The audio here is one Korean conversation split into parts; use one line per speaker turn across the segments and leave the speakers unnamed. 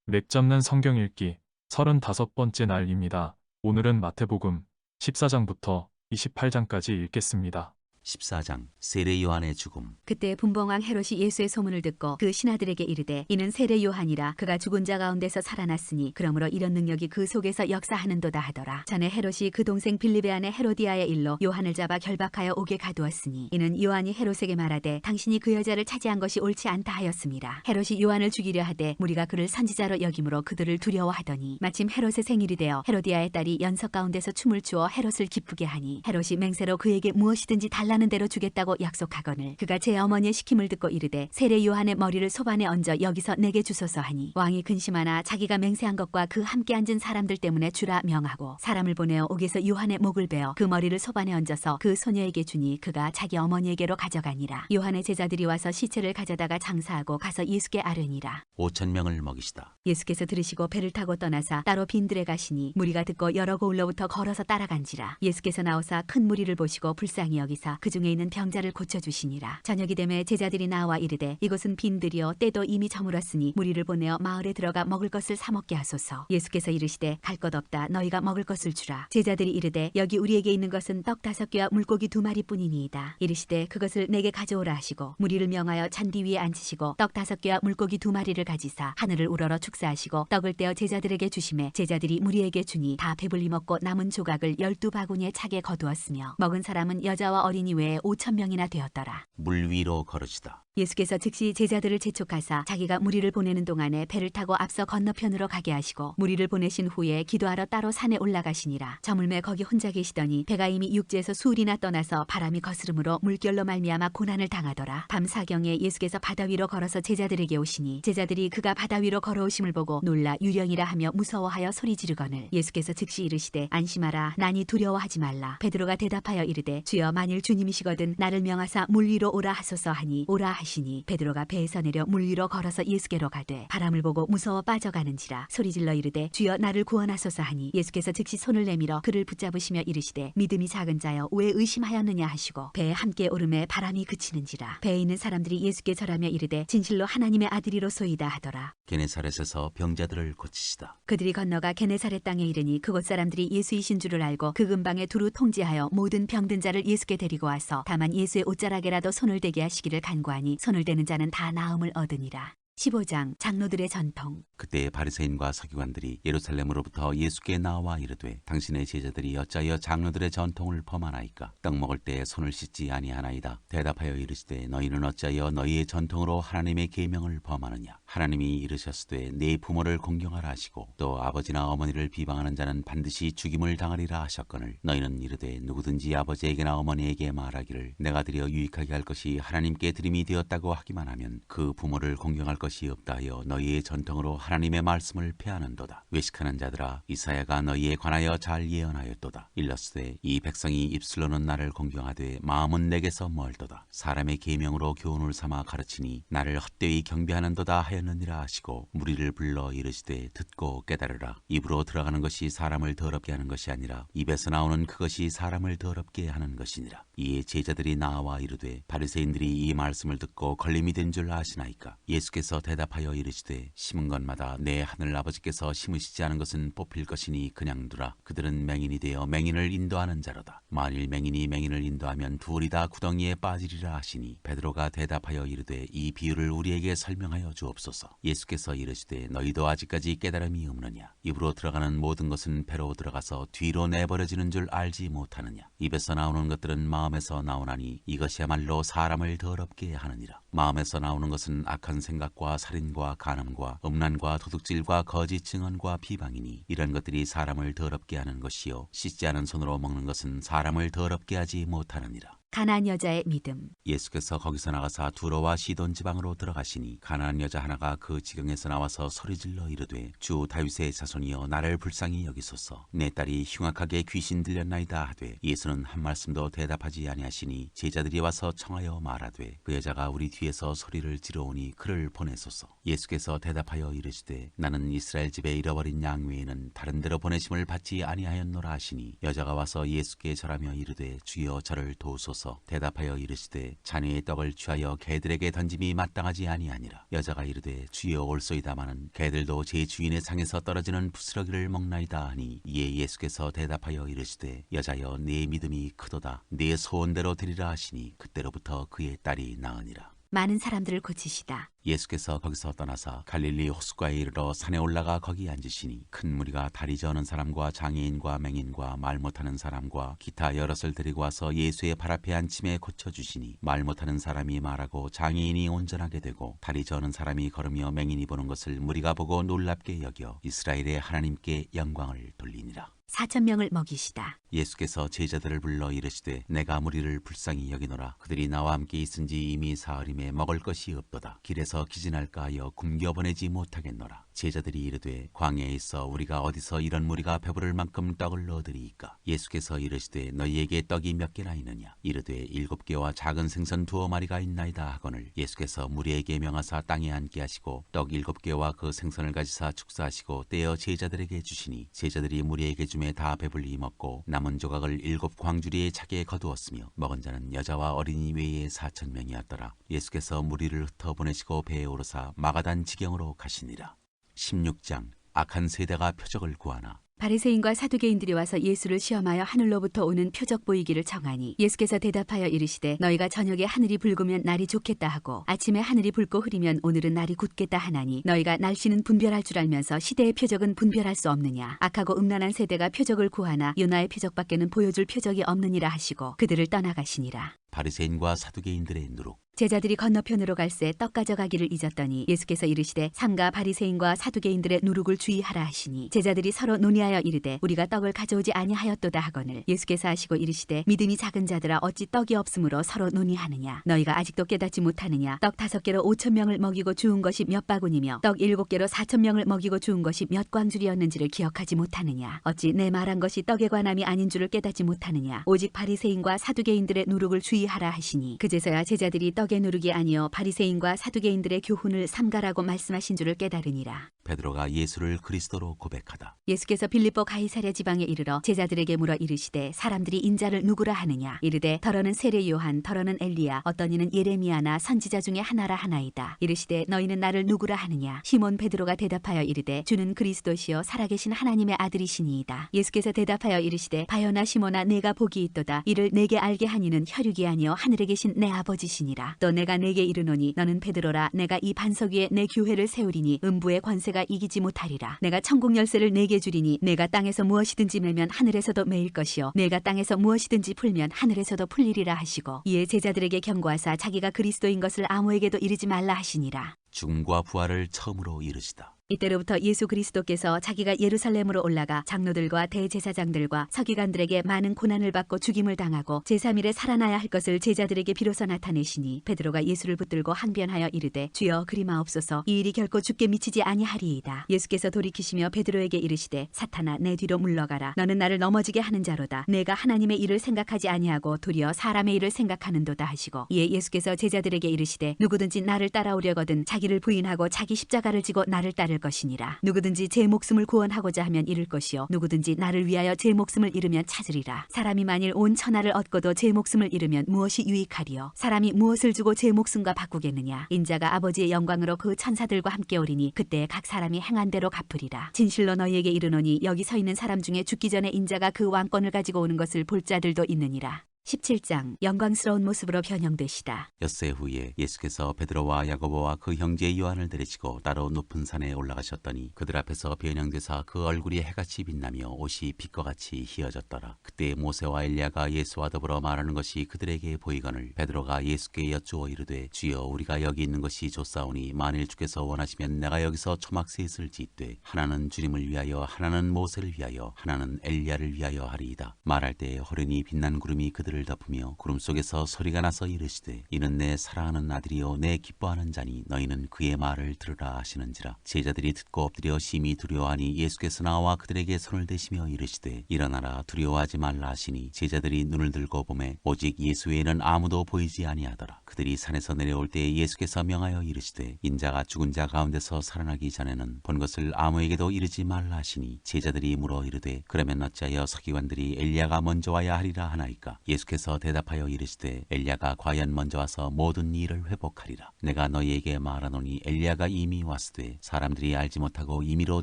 맥 잡는 성경 읽기 35번째 날입니다. 오늘은 마태복음 14장부터 28장까지 읽겠습니다.
14장 세례 요한의 죽음.
그때 분봉왕 헤롯이 예수의 소문을 듣고 그 신하들에게 이르되 이는 세례 요한이라 그가 죽은 자 가운데서 살아났으니 그러므로 이런 능력이 그 속에서 역사하는도다 하더라. 전에 헤롯이 그 동생 빌립의 아내 헤로디아의 일로 요한을 잡아 결박하여 옥에 가두었으니 이는 요한이 헤롯에게 말하되 당신이 그 여자를 차지한 것이 옳지 않다 하였습니다. 헤롯이 요한을 죽이려 하되 무리가 그를 선지자로 여김으로 그들을 두려워하더니 마침 헤롯의 생일이 되어 헤로디아의 딸이 연석 가운데서 춤을 추어 헤롯을 기쁘게 하니 헤롯이 맹세로 그에게 무엇이든지 달라는 대로 주겠다고 약속하거늘 그가 제 어머니의 시킴을 듣고 이르되 세례 요한의 머리를 소반에 얹어 여기서 내게 주소서 하니 왕이 근심하나 자기가 맹세한 것과 그 함께 앉은 사람들 때문에 주라 명하고 사람을 보내어 옥에서 요한의 목을 베어 그 머리를 소반에 얹어서 그 소녀에게 주니 그가 자기 어머니에게로 가져가니라. 요한의 제자들이 와서 시체를 가져다가 장사하고 가서 예수께 아뢰니라.
5,000명을 먹이시다.
예수께서 들으시고 배를 타고 떠나사 따로 빈들에 가시니 무리가 듣고 여러 고을로부터 걸어서 따라간지라. 예수께서 나오사 큰 무리를 보시고 불쌍히 여기사 그 중에 있는 병자를 고쳐주시니라. 저녁이 되매 제자들이 나와 이르되 이곳은 빈들이요 때도 이미 저물었으니 무리를 보내어 마을에 들어가 먹을 것을 사 먹게 하소서. 예수께서 이르시되 갈 것 없다 너희가 먹을 것을 주라. 제자들이 이르되 여기 우리에게 있는 것은 떡 5개와 물고기 2마리뿐이니이다. 이르시되 그것을 내게 가져오라 하시고 무리를 명하여 잔디 위에 앉히시고 떡 5개와 물고기 2마리를 가지사 하늘을 우러러 축사하시고 떡을 떼어 제자들에게 주시매 제자들이 무리에게 주니 다 배불리 먹고 남은 조각을 12바구니에 차게 거두었으며 먹은 사람은 여자와 어린이 외에 5,000명이나 되었더라.
물 위로 걸으시다.
예수께서 즉시 제자들을 재촉하사 자기가 무리를 보내는 동안에 배를 타고 앞서 건너편으로 가게 하시고 무리를 보내신 후에 기도하러 따로 산에 올라가시니라. 저물매 거기 혼자 계시더니 배가 이미 육지에서 수울이나 떠나서 바람이 거스름으로 물결로 말미암아 고난을 당하더라. 밤 사경에 예수께서 바다 위로 걸어서 제자들에게 오시니 제자들이 그가 바다 위로 걸어오심을 보고 놀라 유령이라 하며 무서워하여 소리 지르거늘 예수께서 즉시 이르시되 안심하라 나니 두려워하지 말라. 베드로가 대답하여 이르되 주여 만일 주님이시거든 나를 명하사 물 위로 오라 하소서 하니 오라 하시니 베드로가 배에서 내려 물 위로 걸어서 예수께로 가되 바람을 보고 무서워 빠져가는지라 소리질러 이르되 주여 나를 구원하소서 하니 예수께서 즉시 손을 내밀어 그를 붙잡으시며 이르시되 믿음이 작은 자여 왜 의심하였느냐 하시고 배에 함께 오름에 바람이 그치는지라. 배에 있는 사람들이 예수께 절하며 이르되 진실로 하나님의 아들이로소이다 하더라.
게네사렛에서 병자들을 고치시다.
그들이 건너가 게네사렛 땅에 이르니 그곳 사람들이 예수이신 줄을 알고 그 근방에 두루 통지하여 모든 병든 자를 예수께 데리고 와서 다만 예수의 옷자락에라도 손을 대게 하시기를 간구하니 손을 대는 자는 다 나음을 얻으니라. 15장 장로들의 전통.
그때 바리새인과 서기관들이 예루살렘으로부터 예수께 나와 이르되 당신의 제자들이 어찌하여 장로들의 전통을 범하나이까? 떡 먹을 때 손을 씻지 아니하나이다. 대답하여 이르시되 너희는 어찌하여 너희의 전통으로 하나님의 계명을 범하느냐? 하나님이 이르셨으되 네 부모를 공경하라 하시고 또 아버지나 어머니를 비방하는 자는 반드시 죽임을 당하리라 하셨거늘 너희는 이르되 누구든지 아버지에게나 어머니에게 말하기를 내가 드려 유익하게 할 것이 하나님께 드림이 되었다고 하기만 하면 그 부모를 공경할 것이 없다 하여 너희의 전통으로 하나님의 말씀을 폐하는도다. 외식하는 자들아 이사야가 너희에 관하여 잘 예언하였도다. 일렀으되 이 백성이 입술로는 나를 공경하되 마음은 내게서 멀도다. 사람의 계명으로 교훈을 삼아 가르치니 나를 헛되이 경배하는도다 하였느니라 하시고 무리를 불러 이르시되 듣고 깨달으라. 입으로 들어가는 것이 사람을 더럽게 하는 것이 아니라 입에서 나오는 그것이 사람을 더럽게 하는 것이니라. 이에 제자들이 나와 이르되 바리새인들이 이 말씀을 듣고 걸림이 된 줄 아시나이까? 예수께서 대답하여 이르시되 심은 것마다 내 하늘 아버지께서 심으시지 않은 것은 뽑힐 것이니 그냥 두라. 그들은 맹인이 되어 맹인을 인도하는 자로다. 만일 맹인이 맹인을 인도하면 둘이 다 구덩이에 빠지리라 하시니 베드로가 대답하여 이르되 이 비유를 우리에게 설명하여 주옵소서. 예수께서 이르시되 너희도 아직까지 깨달음이 없느냐? 입으로 들어가는 모든 것은 배로 들어가서 뒤로 내버려지는 줄 알지 못하느냐? 입에서 나오는 것들은 마음에서 나오나니 이것이야말로 사람을 더럽게 하느니라. 마음에서 나오는 것은 악한 생각과 살인과 간음과 음란과 도둑질과 거짓 증언과 비방이니 이런 것들이 사람을 더럽게 하는 것이요 씻지 않은 손으로 먹는 것은 사람을 더럽게 하지 못하느니라.
가나안 여자의 믿음.
예수께서 거기서 나가사 두로와 시돈 지방으로 들어가시니 가나안 여자 하나가 그 지경에서 나와서 소리질러 이르되 주 다윗의 자손이여 나를 불쌍히 여기소서. 내 딸이 흉악하게 귀신 들렸나이다 하되 예수는 한 말씀도 대답하지 아니하시니 제자들이 와서 청하여 말하되 그 여자가 우리 뒤에서 소리를 지르오니 그를 보내소서. 예수께서 대답하여 이르시되 나는 이스라엘 집에 잃어버린 양 외에는 다른 데로 보내심을 받지 아니하였노라 하시니 여자가 와서 예수께 절하며 이르되 주여 저를 도우소서 물어서 대답하여 이르시되 자녀의 떡을 취하여 개들에게 던짐이 마땅하지 아니하니라. 여자가 이르되 주여 올소이다마는 개들도 제 주인의 상에서 떨어지는 부스러기를 먹나이다 하니 이에 예수께서 대답하여 이르시되 여자여 네 믿음이 크도다. 네 소원대로 되리라 하시니 그때로부터 그의 딸이 나으니라.
많은 사람들을 고치시다.
예수께서 거기서 떠나사 갈릴리 호숫가에 이르러 산에 올라가 거기 앉으시니 큰 무리가 다리 저는 사람과 장애인과 맹인과 말 못하는 사람과 기타 여럿을 데리고 와서 예수의 발 앞에 앉힘에 고쳐주시니 말 못하는 사람이 말하고 장애인이 온전하게 되고 다리 저는 사람이 걸으며 맹인이 보는 것을 무리가 보고 놀랍게 여겨 이스라엘의 하나님께 영광을 돌리니라.
4,000명을 먹이시다.
예수께서 제자들을 불러 이르시되 내가 무리를 불쌍히 여기노라. 그들이 나와 함께 있은지 이미 사흘임에 먹을 것이 없도다. 길에서 기진할까 하여 굶겨 보내지 못하겠노라. 제자들이 이르되 광야에 있어 우리가 어디서 이런 무리가 배부를 만큼 떡을 얻으리이까. 예수께서 이르시되 너희에게 떡이 몇 개나 있느냐. 이르되 7개와 작은 생선 2마리가 있나이다 하거늘 예수께서 무리에게 명하사 땅에 앉게 하시고 떡 7개와 그 생선을 가지사 축사하시고 떼어 제자들에게 주시니 제자들이 무리에게 주매 다 배불리 먹고 남은 조각을 7 광주리에 차게 거두었으며 먹은 자는 여자와 어린이 외에 4,000명이었더라. 예수께서 무리를 흩어보내시고 배에 오르사 마가단 지경으로 가시니라. 16장 악한 세대가 표적을 구하나.
바리새인과 사두개인들이 와서 예수를 시험하여 하늘로부터 오는 표적 보이기를 청하니 예수께서 대답하여 이르시되 너희가 저녁에 하늘이 붉으면 날이 좋겠다 하고 아침에 하늘이 붉고 흐리면 오늘은 날이 굳겠다 하나니 너희가 날씨는 분별할 줄 알면서 시대의 표적은 분별할 수 없느냐. 악하고 음란한 세대가 표적을 구하나 요나의 표적밖에는 보여줄 표적이 없느니라 하시고 그들을 떠나가시니라.
바리새인과 사두개인들의 누룩.
제자들이 건너편으로 갈새 떡 가져가기를 잊었더니 예수께서 이르시되 삼가 바리새인과 사두개인들의 누룩을 주의하라 하시니 제자들이 서로 논의하여 이르되 우리가 떡을 가져오지 아니하였도다 하거늘 예수께서 하시고 이르시되 믿음이 작은 자들아 어찌 떡이 없으므로 서로 논의하느냐. 너희가 아직도 깨닫지 못하느냐. 떡 5개로 5,000명을 먹이고 주운 것이 몇 바구니며 떡 7개로 4,000명을 먹이고 주운 것이 몇 광줄이었는지를 기억하지 못하느냐. 어찌 내 말한 것이 떡에 관함이 아닌 줄을 깨닫지 못하느냐. 오직 바리새인과 사두개인들의 누룩을 주의하라 하시니 그제서야 제자들이 떡의 누룩이 아니요 바리새인과 사두개인들의 교훈을 삼가라고 말씀하신 줄을 깨달으니라.
베드로가 예수를 그리스도로 고백하다.
예수께서 빌립보 가이사랴 지방에 이르러 제자들에게 물어 이르시되 사람들이 인자를 누구라 하느냐. 이르되 더러는 세례 요한 더러는 엘리야 어떤 이는 예레미야나 선지자 중에 하나라 하나이다. 이르시되 너희는 나를 누구라 하느냐. 시몬 베드로가 대답하여 이르되 주는 그리스도시요 살아계신 하나님의 아들이시니이다. 예수께서 대답하여 이르시되 바요나 시몬아 내가 복이 있도다. 이를 내게 알게 하니는 혈육이 아니요 하늘에 계신 내 아버지시니라. 또 내가 내게 이르노니 너는 베드로라. 내가 이 반석 위에 내 교회를 세우리니 음부의 권세가 이기지 못하리라. 내가 천국 열쇠를 내게 주리니 내가 땅에서 무엇이든지 매면 하늘에서도 매일 것이요 내가 땅에서 무엇이든지 풀면 하늘에서도 풀리리라 하시고 이에 제자들에게 경고하사 자기가 그리스도인 것을 아무에게도 이르지 말라 하시니라.
죽음과 부활을 처음으로 이르시다.
이때로부터 예수 그리스도께서 자기가 예루살렘으로 올라가 장로들과 대제사장들과 서기관들에게 많은 고난을 받고 죽임을 당하고 제3일에 살아나야 할 것을 제자들에게 비로소 나타내시니 베드로가 예수를 붙들고 항변하여 이르되 주여 그리마옵소서 이 일이 결코 죽게 미치지 아니하리이다. 예수께서 돌이키시며 베드로에게 이르시되 사탄아 내 뒤로 물러가라. 너는 나를 넘어지게 하는 자로다. 내가 하나님의 일을 생각하지 아니하고 도리어 사람의 일을 생각하는도다 하시고 이에 예수께서 제자들에게 이르시되 누구든지 나를 따라오려거든 자기를 부인하고 자기 십자가를 지고 나를 따를 것이니라. 누구든지 제 목숨을 구원하고자 하면 잃을 것이요 누구든지 나를 위하여 제 목숨을 잃으면 찾으리라. 사람이 만일 온 천하를 얻고도 제 목숨을 잃으면 무엇이 유익하리요. 사람이 무엇을 주고 제 목숨과 바꾸겠느냐. 인자가 아버지의 영광으로 그 천사들과 함께 오리니 그때 각 사람이 행한 대로 갚으리라. 진실로 너희에게 이르노니 여기 서 있는 사람 중에 죽기 전에 인자가 그 왕권을 가지고 오는 것을 볼 자들도 있느니라. 17장 영광스러운 모습으로 변형되시다.
엿새 후에 예수께서 베드로와 야고보와 그 형제 요한을 데리시고 따로 높은 산에 올라가셨더니 그들 앞에서 변형되사 그 얼굴이 해같이 빛나며 옷이 빛과 같이 희어졌더라. 그때 모세와 엘리야가 예수와 더불어 말하는 것이 그들에게 보이거늘 베드로가 예수께 여쭈어 이르되 주여 우리가 여기 있는 것이 좋사오니 만일 주께서 원하시면 내가 여기서 초막셋을 짓되 하나는 주님을 위하여 하나는 모세를 위하여 하나는 엘리야를 위하여 하리이다. 말할 때에 호련히 빛난 구름이 그들을 덮으며 구름 속에서 소리가 나서 이르시되 이는 내 사랑하는 아들이요 내 기뻐하는 자니 너희는 그의 말을 들으라 하시는지라. 제자들이 듣고 엎드려 심히 두려워하니 예수께서 나와 그들에게 손을 대시며 이르시되 일어나라 두려워하지 말라 하시니 제자들이 눈을 들고 보매 오직 예수 외에는 아무도 보이지 아니하더라. 그들이 산에서 내려올 때에 예수께서 명하여 이르시되 인자가 죽은 자 가운데서 살아나기 전에는 본 것을 아무에게도 이르지 말라 하시니 제자들이 물어 이르되 그러면 어찌하여 서기관들이 엘리야가 먼저 와야 하리라 하나이까. 예수께서 대답하여 이르시되 엘리야가 과연 먼저 와서 모든 일을 회복하리라. 내가 너희에게 말하노니 엘리야가 이미 왔으되 사람들이 알지 못하고 임의로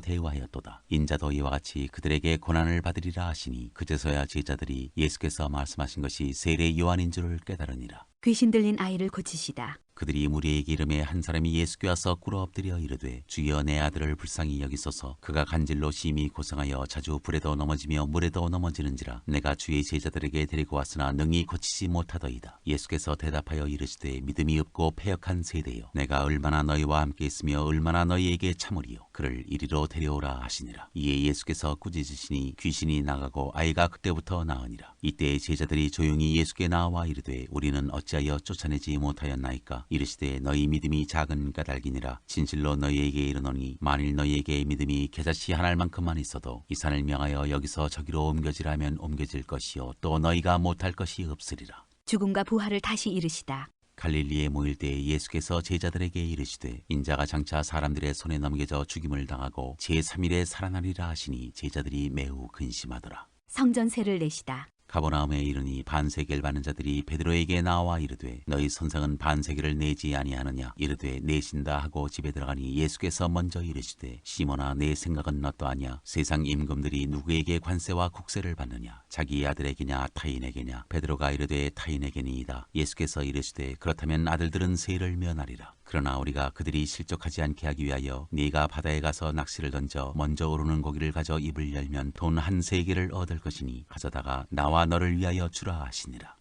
대우하였도다. 인자도 이와 같이 그들에게 고난을 받으리라 하시니 그제서야 제자들이 예수께서 말씀하신 것이 세례 요한인 줄을 깨달으니라.
귀신 들린 아이를 고치시다.
그들이 무리에게 이름에 한 사람이 예수께 와서 꿇어 엎드려 이르되 주여 내 아들을 불쌍히 여기소서. 그가 간질로 심히 고생하여 자주 불에도 넘어지며 물에도 넘어지는지라. 내가 주의 제자들에게 데리고 왔으나 능히 고치지 못하더이다. 예수께서 대답하여 이르시되 믿음이 없고 패역한 세대여, 내가 얼마나 너희와 함께 있으며 얼마나 너희에게 참으리요. 그를 이리로 데려오라 하시니라. 이에 예수께서 꾸짖으시니 귀신이 나가고 아이가 그때부터 나으니라. 이때 제자들이 조용히 예수께 나와 이르되 우리는 어찌하여 쫓아내지 못하였나이까. 이르시되 너희 믿음이 작은 까닭이니라. 진실로 너희에게 이르노니 만일 너희에게 믿음이 겨자씨 한 알만큼만 있어도 이 산을 명하여 여기서 저기로 옮겨지라면 옮겨질 것이요 또 너희가 못할 것이 없으리라.
죽음과 부활을 다시 이르시다.
갈릴리에 모일 때 예수께서 제자들에게 이르시되 인자가 장차 사람들의 손에 넘겨져 죽임을 당하고 제3일에 살아나리라 하시니 제자들이 매우 근심하더라.
성전세를 내시다.
가버나움에 이르니 반세계를 받는 자들이 베드로에게 나와 이르되 너희 선생은 반세계를 내지 아니하느냐. 이르되 내신다 하고 집에 들어가니 예수께서 먼저 이르시되 시몬아 내 생각은 어떠하냐. 세상 임금들이 누구에게 관세와 국세를 받느냐. 자기 아들에게냐 타인에게냐. 베드로가 이르되 타인에게니이다. 예수께서 이르시되 그렇다면 아들들은 세를 면하리라. 그러나 우리가 그들이 실족하지 않게 하기 위하여 네가 바다에 가서 낚시를 던져 먼저 오르는 고기를 가져 입을 열면 돈 한 세개를 얻을 것이니 가져다가 나와 너를 위하여 주라 하시니라.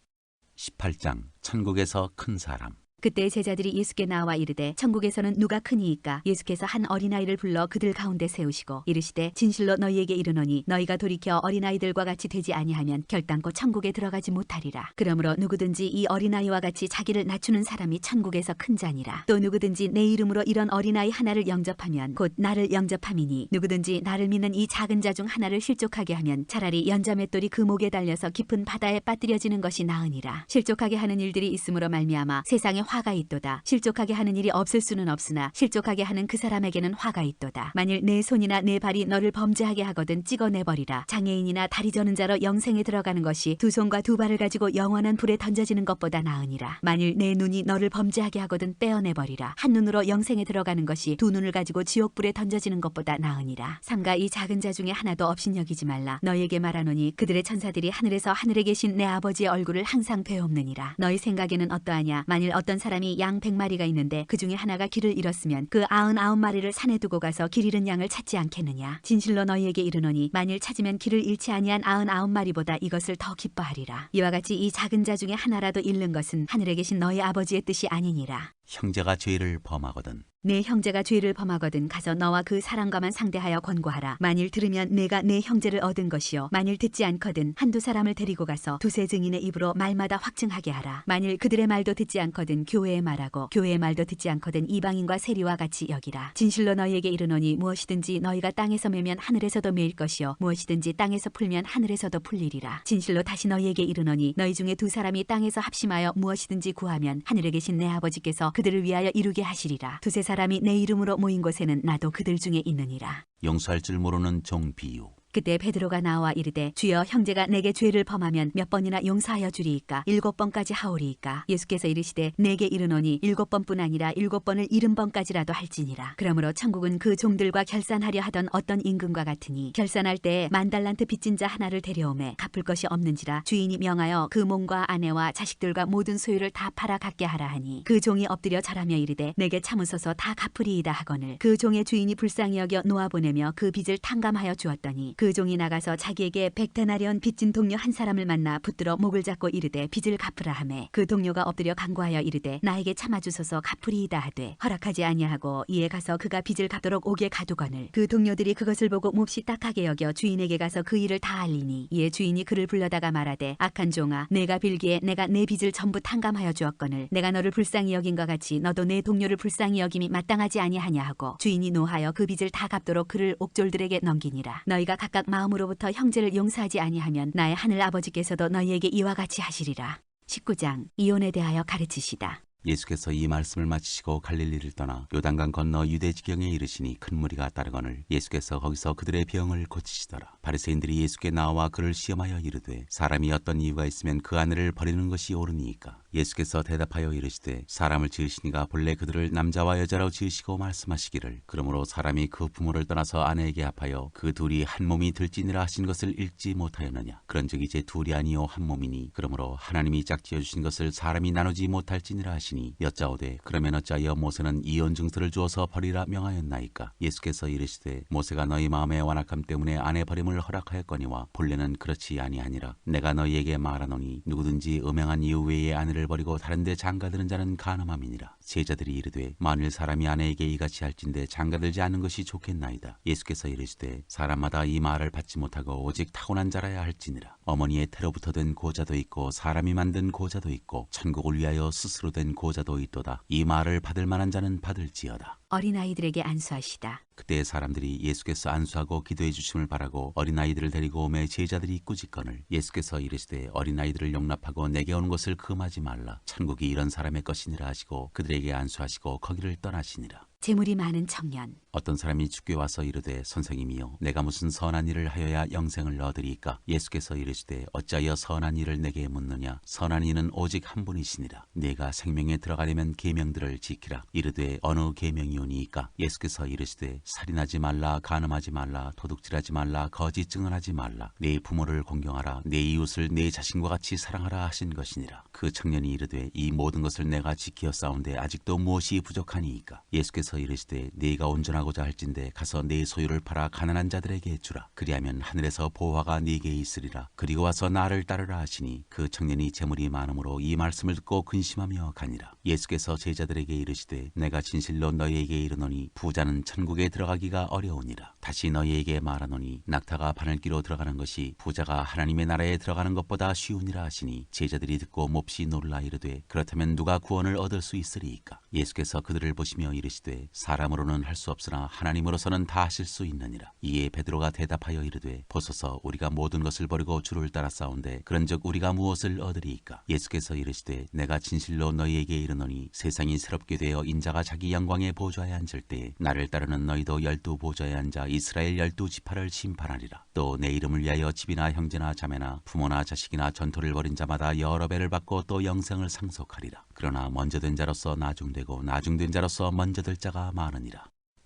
18장 천국에서 큰 사람.
그때 제자들이 예수께 나와 이르되 천국에서는 누가 크니이까. 예수께서 한 어린아이를 불러 그들 가운데 세우시고 이르시되 진실로 너희에게 이르노니 너희가 돌이켜 어린아이들과 같이 되지 아니하면 결단코 천국에 들어가지 못하리라. 그러므로 누구든지 이 어린아이와 같이 자기를 낮추는 사람이 천국에서 큰 자니라. 또 누구든지 내 이름으로 이런 어린아이 하나를 영접하면 곧 나를 영접함이니 누구든지 나를 믿는 이 작은 자 중 하나를 실족하게 하면 차라리 연자맷돌이 그 목에 달려서 깊은 바다에 빠뜨려지는 것이 나으니라. 실족하게 하는 일들이 있음으로 말미암아 세상에 화가 있도다. 실족하게 하는 일이 없을 수는 없으나 실족하게 하는 그 사람에게는 화가 있도다. 만일 내 손이나 내 발이 너를 범죄하게 하거든 찍어내버리라. 장애인이나 다리 저는 자로 영생에 들어가는 것이 두 손과 두 발을 가지고 영원한 불에 던져지는 것보다 나으니라. 만일 내 눈이 너를 범죄하게 하거든 떼어내버리라. 한 눈으로 영생에 들어가는 것이 두 눈을 가지고 지옥불에 던져지는 것보다 나으니라. 삼가 이 작은 자 중에 하나도 업신여기지 말라. 너희에게 말하노니 그들의 천사들이 하늘에서 하늘에 계신 내 아버지의 얼굴을 항상 되옵느니라. 너희 생각에는 어떠하냐. 만일 어떤 사람이 양 100마리가 있는데 그 중에 하나가 길을 잃었으면 그 99마리를 산에 두고 가서 길 잃은 양을 찾지 않겠느냐. 진실로 너희에게 이르노니 만일 찾으면 길을 잃지 아니한 99마리보다 이것을 더 기뻐하리라. 이와 같이 이 작은 자 중에 하나라도 잃는 것은 하늘에 계신 너희 아버지의 뜻이 아니니라.
형제가 죄를 범하거든
내 형제가 죄를 범하거든 가서 너와 그 사람과만 상대하여 권고하라. 만일 들으면 내가 내 형제를 얻은 것이요 만일 듣지 않거든 한두 사람을 데리고 가서 두세 증인의 입으로 말마다 확증하게 하라. 만일 그들의 말도 듣지 않거든 교회의 말하고 교회의 말도 듣지 않거든 이방인과 세리와 같이 여기라. 진실로 너희에게 이르노니 무엇이든지 너희가 땅에서 매면 하늘에서도 매일 것이요 무엇이든지 땅에서 풀면 하늘에서도 풀리리라. 진실로 다시 너희에게 이르노니 너희 중에 두 사람이 땅에서 합심하여 무엇이든지 구하면 하늘에 계신 내 아버지께서 그들을 위하여 이루게 하시리라. 두세 사람이 내 이름으로 모인 곳에는 나도 그들 중에 있느니라.
용서할 줄 모르는 종 비유.
그때 베드로가 나와 이르되 주여 형제가 내게 죄를 범하면 몇 번이나 용서하여 주리이까 7번까지 하오리이까. 예수께서 이르시되 내게 이르노니 7번뿐 아니라 7번을 70번까지라도 할지니라. 그러므로 천국은 그 종들과 결산하려 하던 어떤 임금과 같으니 결산할 때에 10,000달란트 빚진 자 하나를 데려오매 갚을 것이 없는지라 주인이 명하여 그 몸과 아내와 자식들과 모든 소유를 다 팔아 갖게 하라 하니 그 종이 엎드려 절하며 이르되 내게 참으소서 다 갚으리이다 하거늘 그 종의 주인이 불쌍히 여겨 놓아보내며 그 빚을 탕감하여 주었더니 그 종이 나가서 자기에게 100데나리온 빚진 동료 한 사람을 만나 붙들어 목을 잡고 이르되 빚을 갚으라 하매 그 동료가 엎드려 간구하여 이르되 나에게 참아주소서 갚으리이다 하되 허락하지 아니하고 이에 가서 그가 빚을 갚도록 옥에 가두거늘 그 동료들이 그것을 보고 몹시 딱하게 여겨 주인에게 가서 그 일을 다 알리니 이에 주인이 그를 불러다가 말하되 악한 종아 내가 빌기에 내가 내 빚을 전부 탕감하여 주었거늘 내가 너를 불쌍히 여긴 것 같이 너도 내 동료를 불쌍히 여김이 마땅하지 아니하냐 하고 주인이 노하여 그 빚을 다 갚도록 그를 옥졸들에게 넘기니라. 너희가 각각 마음으로부터 형제를 용서하지 아니하면 나의 하늘 아버지께서도 너희에게 이와 같이 하시리라. 19장 이혼에 대하여 가르치시다.
예수께서 이 말씀을 마치시고 갈릴리를 떠나 요단강 건너 유대 지경에 이르시니 큰 무리가 따르거늘 예수께서 거기서 그들의 병을 고치시더라. 바리새인들이 예수께 나와 그를 시험하여 이르되 사람이 어떤 이유가 있으면 그 아내를 버리는 것이 옳으니이까. 예수께서 대답하여 이르시되 사람을 지으시니가 본래 그들을 남자와 여자로 지으시고 말씀하시기를 그러므로 사람이 그 부모를 떠나서 아내에게 합하여 그 둘이 한 몸이 될지니라 하신 것을 읽지 못하였느냐. 그런즉 이제 둘이 아니요 한 몸이니 그러므로 하나님이 짝지어 주신 것을 사람이 나누지 못할지니라 하시니 여짜오되 그러면 어찌하여 모세는 이혼 증서를 주어서 버리라 명하였나이까. 예수께서 이르시되 모세가 너희 마음의 완악함 때문에 아내 버림을 허락하였거니와 본래는 그렇지 아니하니라. 내가 너희에게 말하노니 누구든지 음행한 이유 외에 아내를 버리고 다른 데 장가드는 자는 간음함이니라. 제자들이 이르되 만일 사람이 아내에게 이같이 할진대 장가들지 않는 것이 좋겠나이다. 예수께서 이르시되 사람마다 이 말을 받지 못하고 오직 타고난 자라야 할지니라. 어머니의 태로부터 된 고자도 있고 사람이 만든 고자도 있고 천국을 위하여 스스로 된 고자도 있도다. 이 말을 받을 만한 자는 받을지어다.
어린아이들에게 안수하시다.
그때 사람들이 예수께서 안수하고 기도해 주심을 바라고 어린아이들을 데리고 오매 제자들이 꾸짖거늘 예수께서 이르시되 어린아이들을 용납하고 내게 오는 것을 금하지 말라. 천국이 이런 사람의 것이니라 하시고 그들에게 안수하시고 거기를 떠나시니라.
재물이 많은 청년.
어떤 사람이 주께 와서 이르되 선생님이여 내가 무슨 선한 일을 하여야 영생을 얻으리이까. 예수께서 이르시되 어찌하여 선한 일을 내게 묻느냐. 선한 이는 오직 한 분이시니라. 네가 생명에 들어가려면 계명들을 지키라. 이르되 어느 계명이오니이까. 예수께서 이르시되 살인하지 말라, 간음하지 말라, 도둑질하지 말라, 거짓 증언하지 말라, 네 부모를 공경하라, 네 이웃을 네 자신과 같이 사랑하라 하신 것이니라. 그 청년이 이르되 이 모든 것을 내가 지키어 싸운데 아직도 무엇이 부족하니이까. 예수께서 이르시되 네가 온전하고자 할진대 가서 네 소유를 팔아 가난한 자들에게 주라. 그리하면 하늘에서 보화가 네게 있으리라. 그리고 와서 나를 따르라 하시니 그 청년이 재물이 많음으로 이 말씀을 듣고 근심하며 가니라. 예수께서 제자들에게 이르시되 내가 진실로 너희에게 이르노니 부자는 천국에 들어가기가 어려우니라. 다시 너희에게 말하노니 낙타가 바늘기로 들어가는 것이 부자가 하나님의 나라에 들어가는 것보다 쉬우니라 하시니 제자들이 듣고 몹시 놀라 이르되 그렇다면 누가 구원을 얻을 수 있으리이까. 예수께서 그들을 보시며 이르시되 사람으로는 할 수 없으나 하나님으로서는 다 하실 수 있느니라. 이에 베드로가 대답하여 이르되 보소서 우리가 모든 것을 버리고 주를 따라 싸운데 그런즉 우리가 무엇을 얻으리이까. 예수께서 이르시되 내가 진실로 너희에게 이르노니 세상이 새롭게 되어 인자가 자기 영광의 보좌에 앉을 때에 나를 따르는 너희도 12 보좌에 앉아 이스라엘 12 지파를 심판하리라. 또 내 이름을 위하여 집이나 형제나 자매나 부모나 자식이나 전토를 벌인 자마다 여러 배를 받고 또 영생을 상속하리라. 그러나 먼저 된 자로서 나중되고 나중된 자로서 먼저 될 자가 많으니라.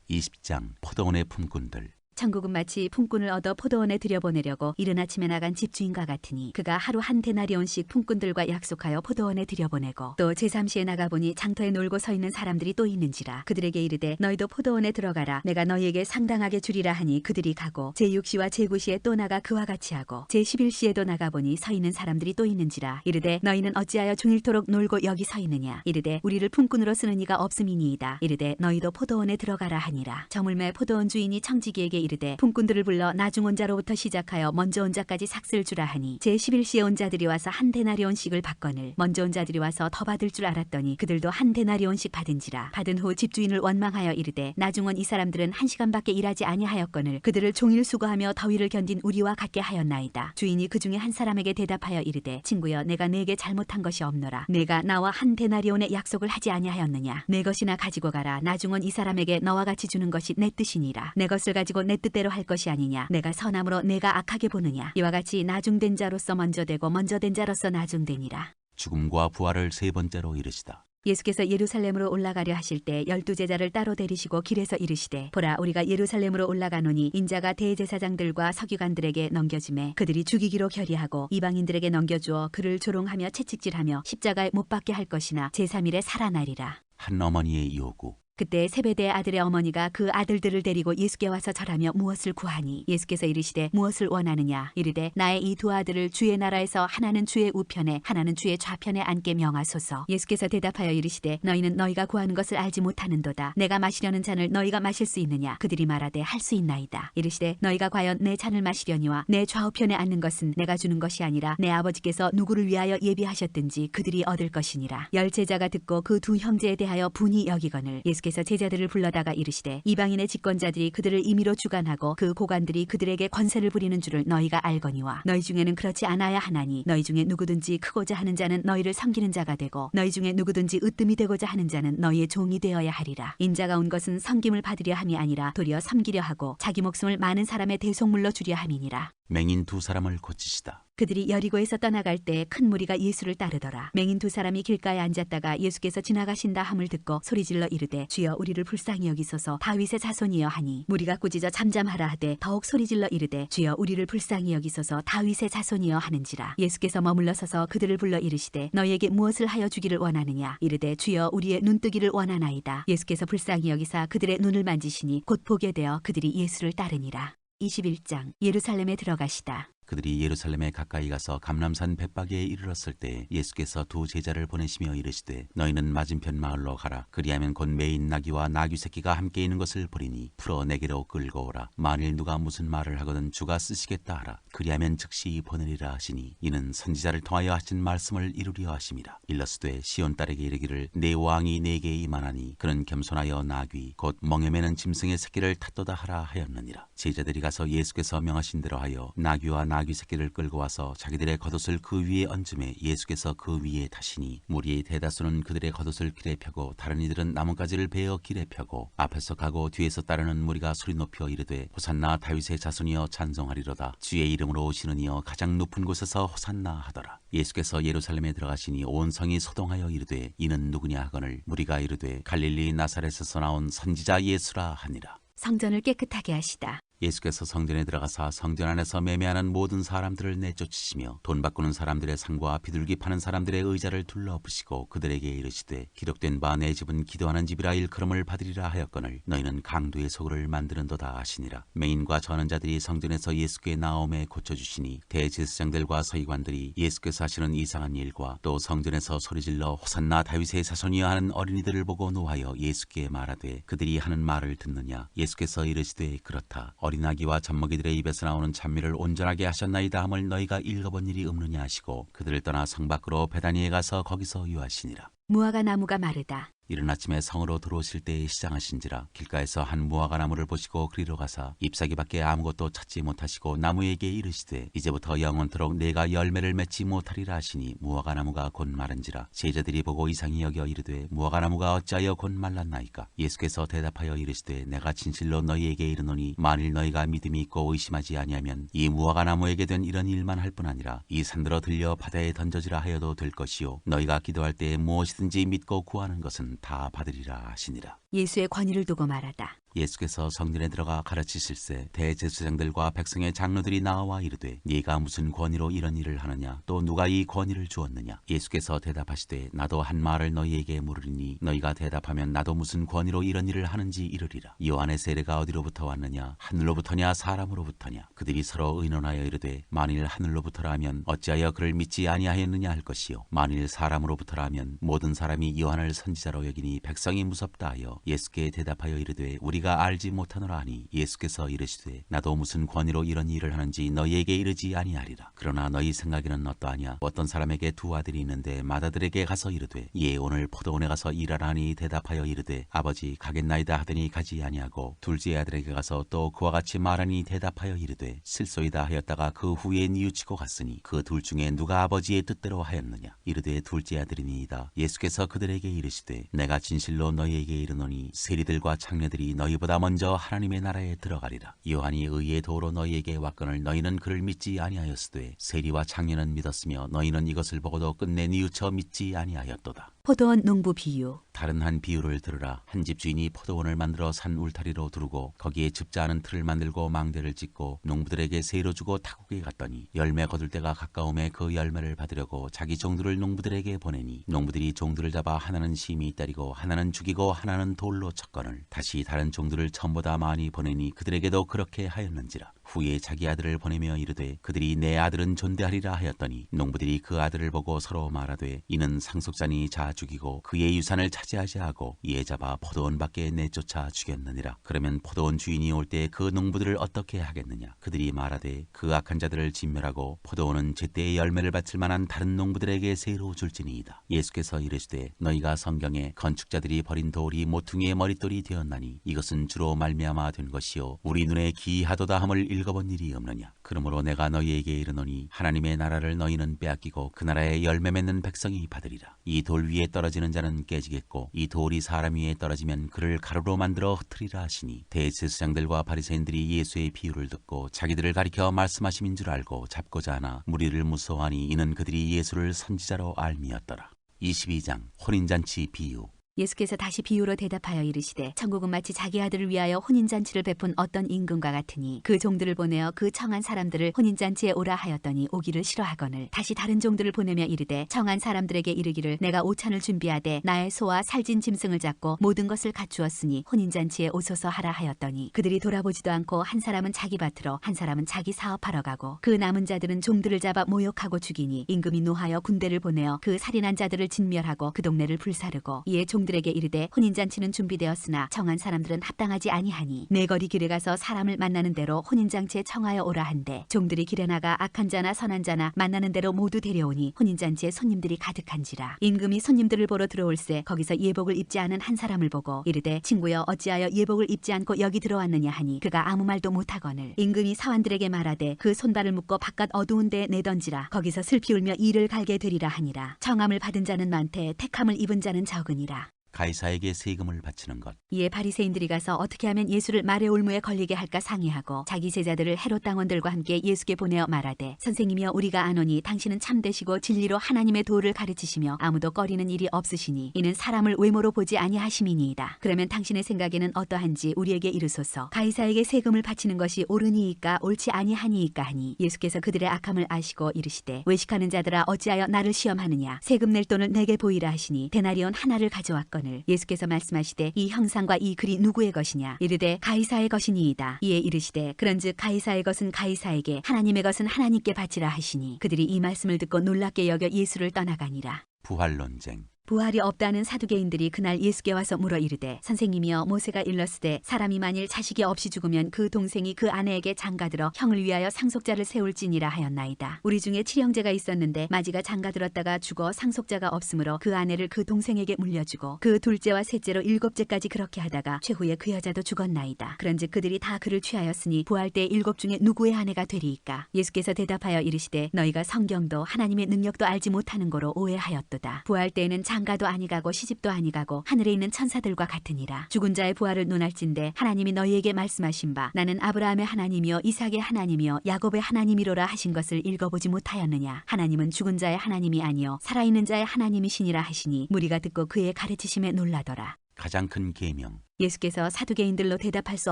20장 포도원의 품꾼들.
천국은 마치 품꾼을 얻어 포도원에 들여보내려고 이른 아침에 나간 집주인과 같으니 그가 하루 한 데나리온씩 품꾼들과 약속하여 포도원에 들여보내고 또 제3시에 나가보니 장터에 놀고 서 있는 사람들이 또 있는지라. 그들에게 이르되 너희도 포도원에 들어가라. 내가 너희에게 상당하게 주리라 하니 그들이 가고 제6시와 제9시에 또 나가 그와 같이 하고 제11시에도 나가보니 서 있는 사람들이 또 있는지라. 이르되 너희는 어찌하여 종일토록 놀고 여기 서 있느냐. 이르되 우리를 품꾼으로 쓰는 이가 없음이니이다. 이르되 너희도 포도원에 들어가라 하니라. 저물매 포도원 주인이 청지기에게 이르되 품꾼들을 불러 나중 온 자로부터 시작하여 먼저 온 자까지 삭슬 주라 하니 제11시에 온 자들이 와서 한 데나리온씩을 받거늘 먼저 온 자들이 와서 더 받을 줄 알았더니 그들도 한 데나리온씩 받은지라. 받은 후 집주인을 원망하여 이르되 나중 온 이 사람들은 1시간밖에 일하지 아니하였거늘 그들을 종일 수고하며 더위를 견딘 우리와 같게 하였나이다. 주인이 그 중에 한 사람에게 대답하여 이르되 친구여 내가 네게 잘못한 것이 없노라. 내가 나와 한 데나리온의 약속을 하지 아니하였느냐. 내 것이나 가지고 가라. 나중 온 이 사람에게 너와 같이 주는 것이 내 뜻이니라. 내 것을 가지고 내 뜻대로 할 것이 아니냐. 내가 선함으로 내가 악하게 보느냐. 이와 같이 나중된 자로서 먼저 되고 먼저 된 자로서 나중되니라.
죽음과 부활을 세 번째로 이르시다.
예수께서 예루살렘으로 올라가려 하실 때 12제자를 따로 데리시고 길에서 이르시되 보라 우리가 예루살렘으로 올라가노니 인자가 대제사장들과 서기관들에게 넘겨지매 그들이 죽이기로 결의하고 이방인들에게 넘겨주어 그를 조롱하며 채찍질하며 십자가에 못 박게 할 것이나 제3일에 살아나리라.
한 어머니의 요구.
그때 세베대의 아들의 어머니가 그 아들들을 데리고 예수께 와서 절하며 무엇을 구하니 예수께서 이르시되 무엇을 원하느냐. 이르되 나의 이 두 아들을 주의 나라에서 하나는 주의 우편에 하나는 주의 좌편에 앉게 명하소서. 예수께서 대답하여 이르시되 너희는 너희가 구하는 것을 알지 못하는도다. 내가 마시려는 잔을 너희가 마실 수 있느냐. 그들이 말하되 할 수 있나이다. 이르시되 너희가 과연 내 잔을 마시려니와 내 좌우편에 앉는 것은 내가 주는 것이 아니라 내 아버지께서 누구를 위하여 예비하셨든지 그들이 얻을 것이니라. 10제자가 듣고 그 두 형제에 대하여 분이 여기거늘 예수께서 예수께서 제자들을 불러다가 이르시되 이방인의 집권자들이 그들을 임의로 주관하고 그 고관들이 그들에게 권세를 부리는 줄을 너희가 알거니와 너희 중에는 그렇지 않아야 하나니 너희 중에 누구든지 크고자 하는 자는 너희를 섬기는 자가 되고 너희 중에 누구든지 으뜸이 되고자 하는 자는 너희의 종이 되어야 하리라. 인자가 온 것은 섬김을 받으려 함이 아니라 도리어 섬기려 하고 자기 목숨을 많은 사람의 대속물로 주려 함이니라.
맹인 두 사람을 고치시다.
그들이 여리고에서 떠나갈 때 큰 무리가 예수를 따르더라. 맹인 두 사람이 길가에 앉았다가 예수께서 지나가신다 함을 듣고 소리질러 이르되 주여 우리를 불쌍히 여기소서 다윗의 자손이여 하니 무리가 꾸짖어 잠잠하라 하되 더욱 소리질러 이르되 주여 우리를 불쌍히 여기소서 다윗의 자손이여 하는지라. 예수께서 머물러 서서 그들을 불러 이르시되 너희에게 무엇을 하여 주기를 원하느냐. 이르되 주여 우리의 눈뜨기를 원하나이다. 예수께서 불쌍히 여기사 그들의 눈을 만지시니 곧 보게 되어 그들이 예수를 따르니라. 21장 예루살렘에 들어가시다.
그들이 예루살렘에 가까이 가서 감람산 벳바기에 이르렀을 때 예수께서 두 제자를 보내시며 이르시되 너희는 맞은편 마을로 가라. 그리하면 곧 매인 나귀와 나귀 새끼가 함께 있는 것을 보리니 풀어 내게로 끌고 오라. 만일 누가 무슨 말을 하거든 주가 쓰시겠다 하라. 그리하면 즉시 보내리라 하시니 이는 선지자를 통하여 하신 말씀을 이루려 하심이라. 일러스되 시온 딸에게 이르기를 내 왕이 내게 임하나니 그는 겸손하여 나귀 곧 멍에 매는 짐승의 새끼를 탔도다 하라 하였느니라. 제자들이 가서 예수께서 명하신 대로 하여 나귀와 나귀 새끼를 끌고 와서 자기들의 겉옷을 그 위에 얹음에 예수께서 그 위에 타시니 무리의 대다수는 그들의 겉옷을 길에 펴고 다른 이들은 나뭇가지를 베어 길에 펴고 앞에서 가고 뒤에서 따르는 무리가 소리 높여 이르되 호산나 다윗의 자손이여 찬송하리로다. 주의 이름으로 오시는 이여 가장 높은 곳에서 호산나 하더라. 예수께서 예루살렘에 들어가시니 온 성이 소동하여 이르되 이는 누구냐 하거늘 무리가 이르되 갈릴리 나사렛에서 나온 선지자 예수라 하니라.
성전을 깨끗하게 하시다.
예수께서 성전에 들어가사 성전 안에서 매매하는 모든 사람들을 내쫓으시며 돈 바꾸는 사람들의 상과 비둘기 파는 사람들의 의자를 둘러부시고 그들에게 이르시되 기록된 바 내 집은 기도하는 집이라 일컬음을 받으리라 하였거늘 너희는 강도의 소굴을 만드는도다 하시니라. 맹인과 전한 자들이 성전에서 예수께 나옴에 고쳐주시니 대제사장들과 서기관들이 예수께서 하시는 이상한 일과 또 성전에서 소리질러 호산나 다윗의 자손이여 하는 어린이들을 보고 노하여 예수께 말하되 그들이 하는 말을 듣느냐. 예수께서 이르시되 그렇다. 어린아기와 젖먹이들의 입에서 나오는 찬미를 온전하게 하셨나이다 함을 너희가 읽어본 일이 없느냐 하시고 그들을 떠나 성 밖으로 베다니에 가서 거기서 유하시니라.
무화과 나무가 마르다.
이른 아침에 성으로 들어오실 때에 시장하신지라. 길가에서 한 무화과 나무를 보시고 그리로 가사 잎사귀밖에 아무것도 찾지 못하시고 나무에게 이르시되 이제부터 영원토록 내가 열매를 맺지 못하리라 하시니 무화과 나무가 곧 마른지라. 제자들이 보고 이상히 여겨 이르되 무화과 나무가 어찌하여 곧 말랐나이까. 예수께서 대답하여 이르시되 내가 진실로 너희에게 이르노니 만일 너희가 믿음이 있고 의심하지 아니하면 이 무화과 나무에게 된 이런 일만 할 뿐 아니라 이 산들어 들려 바다에 던져지라 하여도 될 것이요 너희가 기도할 때에 무엇이든지 믿고 구하는 것은 다 받으리라 하시니라.
예수의 권위를 두고 말하다.
예수께서 성전에 들어가 가르치실세 대제사장들과 백성의 장로들이 나와 이르되 네가 무슨 권위로 이런 일을 하느냐. 또 누가 이 권위를 주었느냐. 예수께서 대답하시되 나도 한 말을 너희에게 물으리니 너희가 대답하면 나도 무슨 권위로 이런 일을 하는지 이르리라. 요한의 세례가 어디로부터 왔느냐. 하늘로부터냐 사람으로부터냐. 그들이 서로 의논하여 이르되 만일 하늘로부터라 하면 어찌하여 그를 믿지 아니하였느냐 할 것이요 만일 사람으로부터라 하면 모든 사람이 요한을 선지자로 여기니 백성이 무섭다 하여 예수께 대답하여 이르되 우리가 알지 못하노라 하니 예수께서 이르시되 나도 무슨 권위로 이런 일을 하는지 너희에게 이르지 아니하리라. 그러나 너희 생각에는 어떠하냐. 어떤 사람에게 두 아들이 있는데 맏아들에게 가서 이르되 예 오늘 포도원에 가서 일하라 하니 대답하여 이르되 아버지 가겠나이다 하더니 가지 아니하고 둘째 아들에게 가서 또 그와 같이 말하니 대답하여 이르되 실소이다 하였다가 그 후에 뉘우치고 갔으니 그 둘 중에 누가 아버지의 뜻대로 하였느냐. 이르되 둘째 아들이니이다. 예수께서 그들에게 이르시되 내가 진실로 너희에게 이르노니 세리들과 창녀들이 너희보다 먼저 하나님의 나라에 들어가리라. 요한이 의의 도로 너희에게 왔거늘 너희는 그를 믿지 아니하였으되 세리와 창녀는 믿었으며 너희는 이것을 보고도 끝내 뉘우쳐 믿지 아니하였도다.
포도원 농부 비유.
다른 한 비유를 들으라. 한 집 주인이 포도원을 만들어 산 울타리로 두르고 거기에 줍지 않은 틀을 만들고 망대를 짓고 농부들에게 세로 주고 타국에 갔더니 열매 거둘 때가 가까움에 그 열매를 받으려고 자기 종들을 농부들에게 보내니 농부들이 종들을 잡아 하나는 심히 때리고 하나는 죽이고 하나는 돌로 쳤거늘 다시 다른 종들을 처음보다 많이 보내니 그들에게도 그렇게 하였는지라. 후에 자기 아들을 보내며 이르되 그들이 내 아들은 존대하리라 하였더니 농부들이 그 아들을 보고 서로 말하되 이는 상속자니 자 죽이고 그의 유산을 차지하지 하고 이에 잡아 포도원 밖에 내쫓아 죽였느니라. 그러면 포도원 주인이 올 때 그 농부들을 어떻게 하겠느냐. 그들이 말하되 그 악한 자들을 진멸하고 포도원은 제때의 열매를 바칠 만한 다른 농부들에게 새로 줄지니이다. 예수께서 이르시되 너희가 성경에 건축자들이 버린 돌이 모퉁이의 머릿돌이 되었나니 이것은 주로 말미암아 된 것이요 우리 눈에 기이하도다 함을 읽어본 일이 없느냐. 그러므로 내가 너희에게 이르노니 하나님의 나라를 너희는 빼앗기고 그 나라에 열매 맺는 백성이 받으리라. 이 돌 위에 떨어지는 자는 깨지겠고 이 돌이 사람 위에 떨어지면 그를 가루로 만들어 흩으리라 하시니 대제사장들과 바리새인들이 예수의 비유를 듣고 자기들을 가리켜 말씀하심인 줄 알고 잡고자 하나 무리를 무서워하니 이는 그들이 예수를 선지자로 알미었더라. 22장 혼인잔치 비유.
예수께서 다시 비유로 대답하여 이르시되 천국은 마치 자기 아들을 위하여 혼인잔치를 베푼 어떤 임금과 같으니 그 종들을 보내어 그 청한 사람들을 혼인잔치에 오라 하였더니 오기를 싫어하거늘 다시 다른 종들을 보내며 이르되 청한 사람들에게 이르기를 내가 오찬을 준비하되 나의 소와 살진 짐승을 잡고 모든 것을 갖추었으니 혼인잔치에 오소서 하라 하였더니 그들이 돌아보지도 않고 한 사람은 자기 밭으로 한 사람은 자기 사업하러 가고 그 남은 자들은 종들을 잡아 모욕하고 죽이니 임금이 노하여 군대를 보내어 그 살인한 자들을 진멸하고 그 동네를 불사르고 이에 종들에게 이르되 혼인잔치는 준비되었으나 청한 사람들은 합당하지 아니하니 내 거리 길에 가서 사람을 만나는 대로 혼인잔치에 청하여 오라 한데 종들이 길에 나가 악한 자나 선한 자나 만나는 대로 모두 데려오니 혼인잔치에 손님들이 가득한지라. 임금이 손님들을 보러 들어올세 거기서 예복을 입지 않은 한 사람을 보고 이르되 친구여 어찌하여 예복을 입지 않고 여기 들어왔느냐 하니 그가 아무 말도 못하거늘 임금이 사환들에게 말하되 그 손발을 묶어 바깥 어두운 데에 내던지라. 거기서 슬피 울며 이를 갈게 되리라 하니라. 청함을 받은 자는 많되 택함을 입은 자는 적으니라.
가이사에게 세금을 바치는 것.
이에 바리새인들이 가서 어떻게 하면 예수를 말의 올무에 걸리게 할까 상의하고 자기 제자들을 헤롯 당원들과 함께 예수께 보내어 말하되 선생님이여 우리가 아노니 당신은 참되시고 진리로 하나님의 도를 가르치시며 아무도 꺼리는 일이 없으시니 이는 사람을 외모로 보지 아니하심이니이다. 그러면 당신의 생각에는 어떠한지 우리에게 이르소서. 가이사에게 세금을 바치는 것이 옳으니이까 옳지 아니하니이까 하니 예수께서 그들의 악함을 아시고 이르시되 외식하는 자들아 어찌하여 나를 시험하느냐. 세금 낼 돈을 내게 보이라 하시니 데나리온 하나를 가져왔거늘 예수께서 말씀하시되 이 형상과 이 글이 누구의 것이냐. 이르되 가이사의 것이니이다. 이에 이르시되 그런즉 가이사의 것은 가이사에게 하나님의 것은 하나님께 바치라 하시니 그들이 이 말씀을 듣고 놀랍게 여겨 예수를 떠나가니라.
부활 논쟁.
부활이 없다는 사두개인들이 그날 예수께 와서 물어 이르되 선생님이여 모세가 일렀으되 사람이 만일 자식이 없이 죽으면 그 동생이 그 아내에게 장가들어 형을 위하여 상속자를 세울지니라 하였나이다. 우리 중에 칠형제가 있었는데 마지가 장가들었다가 죽어 상속자가 없으므로 그 아내를 그 동생에게 물려주고 그 둘째와 셋째로 일곱째까지 그렇게 하다가 최후에 그 여자도 죽었나이다. 그런즉 그들이 다 그를 취하였으니 부활 때 일곱 중에 누구의 아내가 되리이까. 예수께서 대답하여 이르시되 너희가 성경도 하나님의 능력도 알지 못하는 거로 오해하였도다. 부활 때에는 장가도 아니가고 시집도 아니가고 하늘에 있는 천사들과 같으니라. 죽은 자의 부활을 논할진대 하나님이 너희에게 말씀하신 바 나는 아브라함의 하나님이요 이삭의 하나님이요 야곱의 하나님이로라 하신 것을 읽어보지 못하였느냐. 하나님은 죽은 자의 하나님이 아니요 살아있는 자의 하나님이시니라 하시니 무리가 듣고 그의 가르치심에 놀라더라.
가장 큰 계명.
예수께서 사두개인들로 대답할 수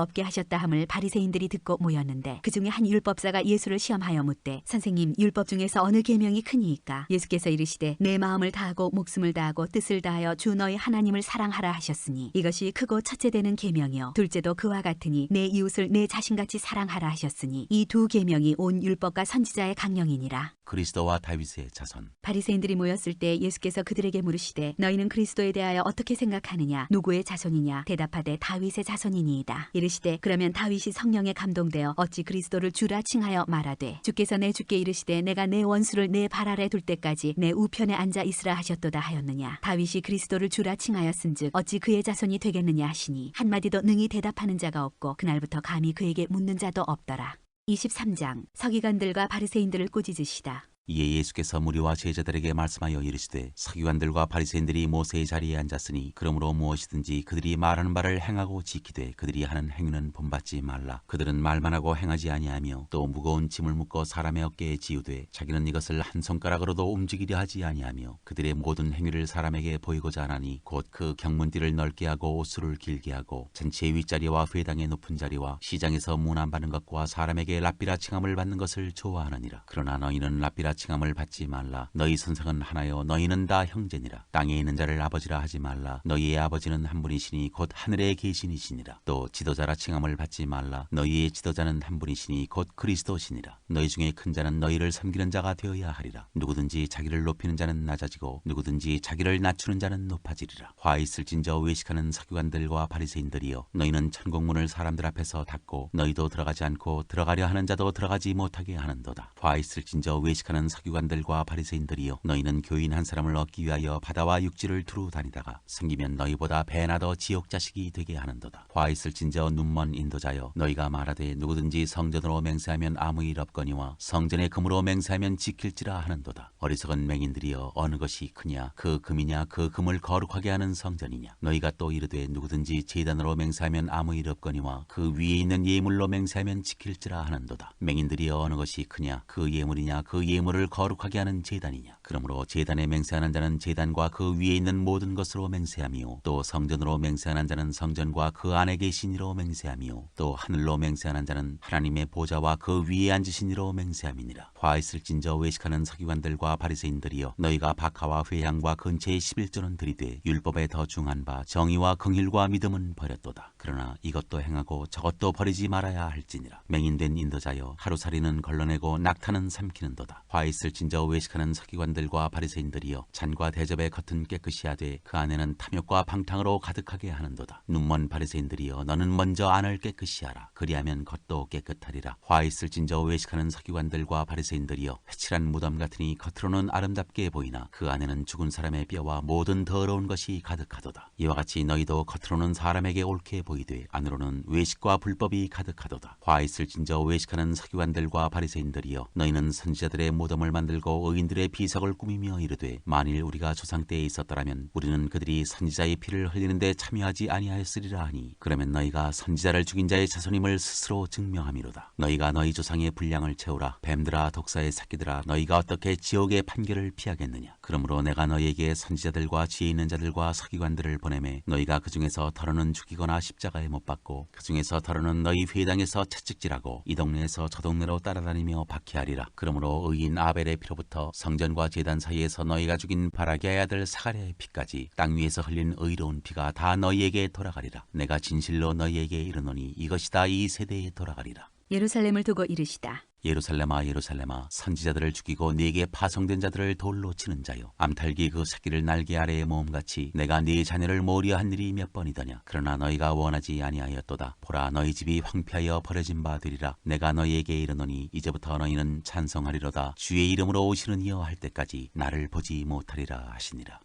없게 하셨다 함을 바리새인들이 듣고 모였는데 그 중에 한 율법사가 예수를 시험하여 묻되 선생님 율법 중에서 어느 계명이 크니이까. 예수께서 이르시되 내 마음을 다하고 목숨을 다하고 뜻을 다하여 주 너희 하나님을 사랑하라 하셨으니 이것이 크고 첫째 되는 계명이요 둘째도 그와 같으니 내 이웃을 내 자신같이 사랑하라 하셨으니 이 두 계명이 온 율법과 선지자의 강령이니라.
그리스도와 다윗의 자손.
바리새인들이 모였을 때 예수께서 그들에게 물으시되 너희는 그리스도에 대하여 어떻게 생각하느냐. 누구의 자손이냐. 대답하되 다윗의 자손이니이다. 이르시되 그러면 다윗이 성령에 감동되어 어찌 그리스도를 주라 칭하여 말하되 주께서 내 주께 이르시되 내가 내 원수를 내 발 아래 둘 때까지 내 우편에 앉아 있으라 하셨도다 하였느냐. 다윗이 그리스도를 주라 칭하였은즉 어찌 그의 자손이 되겠느냐 하시니 한마디도 능히 대답하는 자가 없고 그날부터 감히 그에게 묻는 자도 없더라. 23장 서기관들과 바리새인들을 꾸짖으시다.
이에 예수께서 무리와 제자들에게 말씀하여 이르시되 서기관들과 바리새인들이 모세의 자리에 앉았으니 그러므로 무엇이든지 그들이 말하는 바를 행하고 지키되 그들이 하는 행위는 본받지 말라. 그들은 말만 하고 행하지 아니하며 또 무거운 짐을 묶어 사람의 어깨에 지우되 자기는 이것을 한 손가락으로도 움직이려 하지 아니하며 그들의 모든 행위를 사람에게 보이고자 하나니 곧 그 경문띠를 넓게 하고 옷수를 길게 하고 잔치의 윗자리와 회당의 높은 자리와 시장에서 문안 받는 것과 사람에게 랍비라 칭함을 받는 것을 좋아하느니라. 그러나 너희는 랍비라 칭함을 받지 말라. 너희 선생은 하나요 너희는 다 형제니라. 땅에 있는 자를 아버지라 하지 말라. 너희의 아버지는 한 분이시니 곧 하늘에 계시니시니라. 또 지도자라 칭함을 받지 말라. 너희의 지도자는 한 분이시니 곧 그리스도시니라. 너희 중에 큰 자는 너희를 섬기는 자가 되어야 하리라. 누구든지 자기를 높이는 자는 낮아지고 누구든지 자기를 낮추는 자는 높아지리라. 화 있을진저 외식하는 서기관들과 바리새인들이여, 너희는 천국문을 사람들 앞에서 닫고 너희도 들어가지 않고 들어가려 하는 자도 들어가지 못하게 하는도다. 화 있을진저 외식하는 서기관들과 바리새인들이여, 너희는 교인 한 사람을 얻기 위하여 바다와 육지를 두루 다니다가 생기면 너희보다 배나 더 지옥 자식이 되게 하는도다. 화 있을진저 눈먼 인도자여, 너희가 말하되 누구든지 성전으로 맹세하면 아무 일 없거니와 성전의 금으로 맹세하면 지킬지라 하는도다. 어리석은 맹인들이여, 어느 것이 크냐, 그 금이냐 그 금을 거룩하게 하는 성전이냐. 너희가 또 이르되 누구든지 제단으로 맹세하면 아무 일 없거니와 그 위에 있는 예물로 맹세하면 지킬지라 하는도다. 맹인들이여, 어느 것이 크냐, 그 예물이냐 그 예물을 거룩하게 하는 제단이냐. 그러므로 제단에 맹세하는 자는 제단과 그 위에 있는 모든 것으로 맹세하며, 또 성전으로 맹세하는 자는 성전과 그 안에 계신 이로 맹세하며, 또 하늘로 맹세하는 자는 하나님의 보좌와 그 위에 앉으신 이로 맹세함이니라. 화 있을진저 외식하는 서기관들과 바리새인들이여, 너희가 박하와 회향과 근처의 11조는 들이되 율법에 더 중한 바 정의와 긍휼과 믿음은 버렸도다. 그러나 이것도 행하고 저것도 버리지 말아야 할지니라. 맹인된 인도자여, 하루살이는 걸러내고 낙타는 삼키는도다. 화 있을진저 외식하는 서기관들과 바리새인들이여, 잔과 대접의 겉은 깨끗이 하되 그 안에는 탐욕과 방탕으로 가득하게 하는도다. 눈먼 바리새인들이여, 너는 먼저 안을 깨끗이 하라. 그리하면 겉도 깨끗하리라. 화 있을진저 외식하는 서기관들과 바리새인들이여, 회칠한 무덤 같으니 겉으로는 아름답게 보이나 그 안에는 죽은 사람의 뼈와 모든 더러운 것이 가득하도다. 이와 같이 너희도 겉으로는 사람에게 옳게 보이되 안으로는 외식과 불법이 가득하도다. 화 있을진저 외식하는 서기관들과 바리새인들이여, 너희는 선지자들의 무덤을 만들고 의인들의 비석을 꾸미며 이르되, 만일 우리가 조상 때에 있었더라면 우리는 그들이 선지자의 피를 흘리는데 참여하지 아니하였으리라 하니, 그러면 너희가 선지자를 죽인 자의 자손임을 스스로 증명함이로다. 너희가 너희 조상의 분량을 채우라. 뱀들아 독사의 새끼들아, 너희가 어떻게 지옥의 판결을 피하겠느냐. 그러므로 내가 너희에게 선지자들과 지혜 있는 자들과 서기관들을 보내매, 너희가 그 중에서 더러는 죽이거나 십자가에 못 박고 그 중에서 더러는 너희 회당에서 채찍질하고 이 동네에서 저 동네로 따라다니며 박해하리라. 그러므로 의인 아벨의 피로부터 성전과 제단 사이에서 너희가 죽인 바라기아의 아들 사가랴의 피까지 땅 위에서 흘린 의로운 피가 다 너희에게 돌아가리라. 내가 진실로 너희에게 이르노니 이것이 다 이 세대에 돌아가리라.
예루살렘을 두고 이르시다.
예루살렘아 예루살렘아, 선지자들을 죽이고 네게 파송된 자들을 돌로 치는 자여, 암탉이 그 새끼를 날개 아래에 모음같이 내가 네 자녀를 모으려 한 일이 몇 번이더냐. 그러나 너희가 원하지 아니하였도다. 보라, 너희 집이 황폐하여 버려진 바 되리라. 내가 너희에게 이르노니 이제부터 너희는 찬송하리로다. 주의 이름으로 오시는 이여 할 때까지 나를 보지 못하리라 하시니라.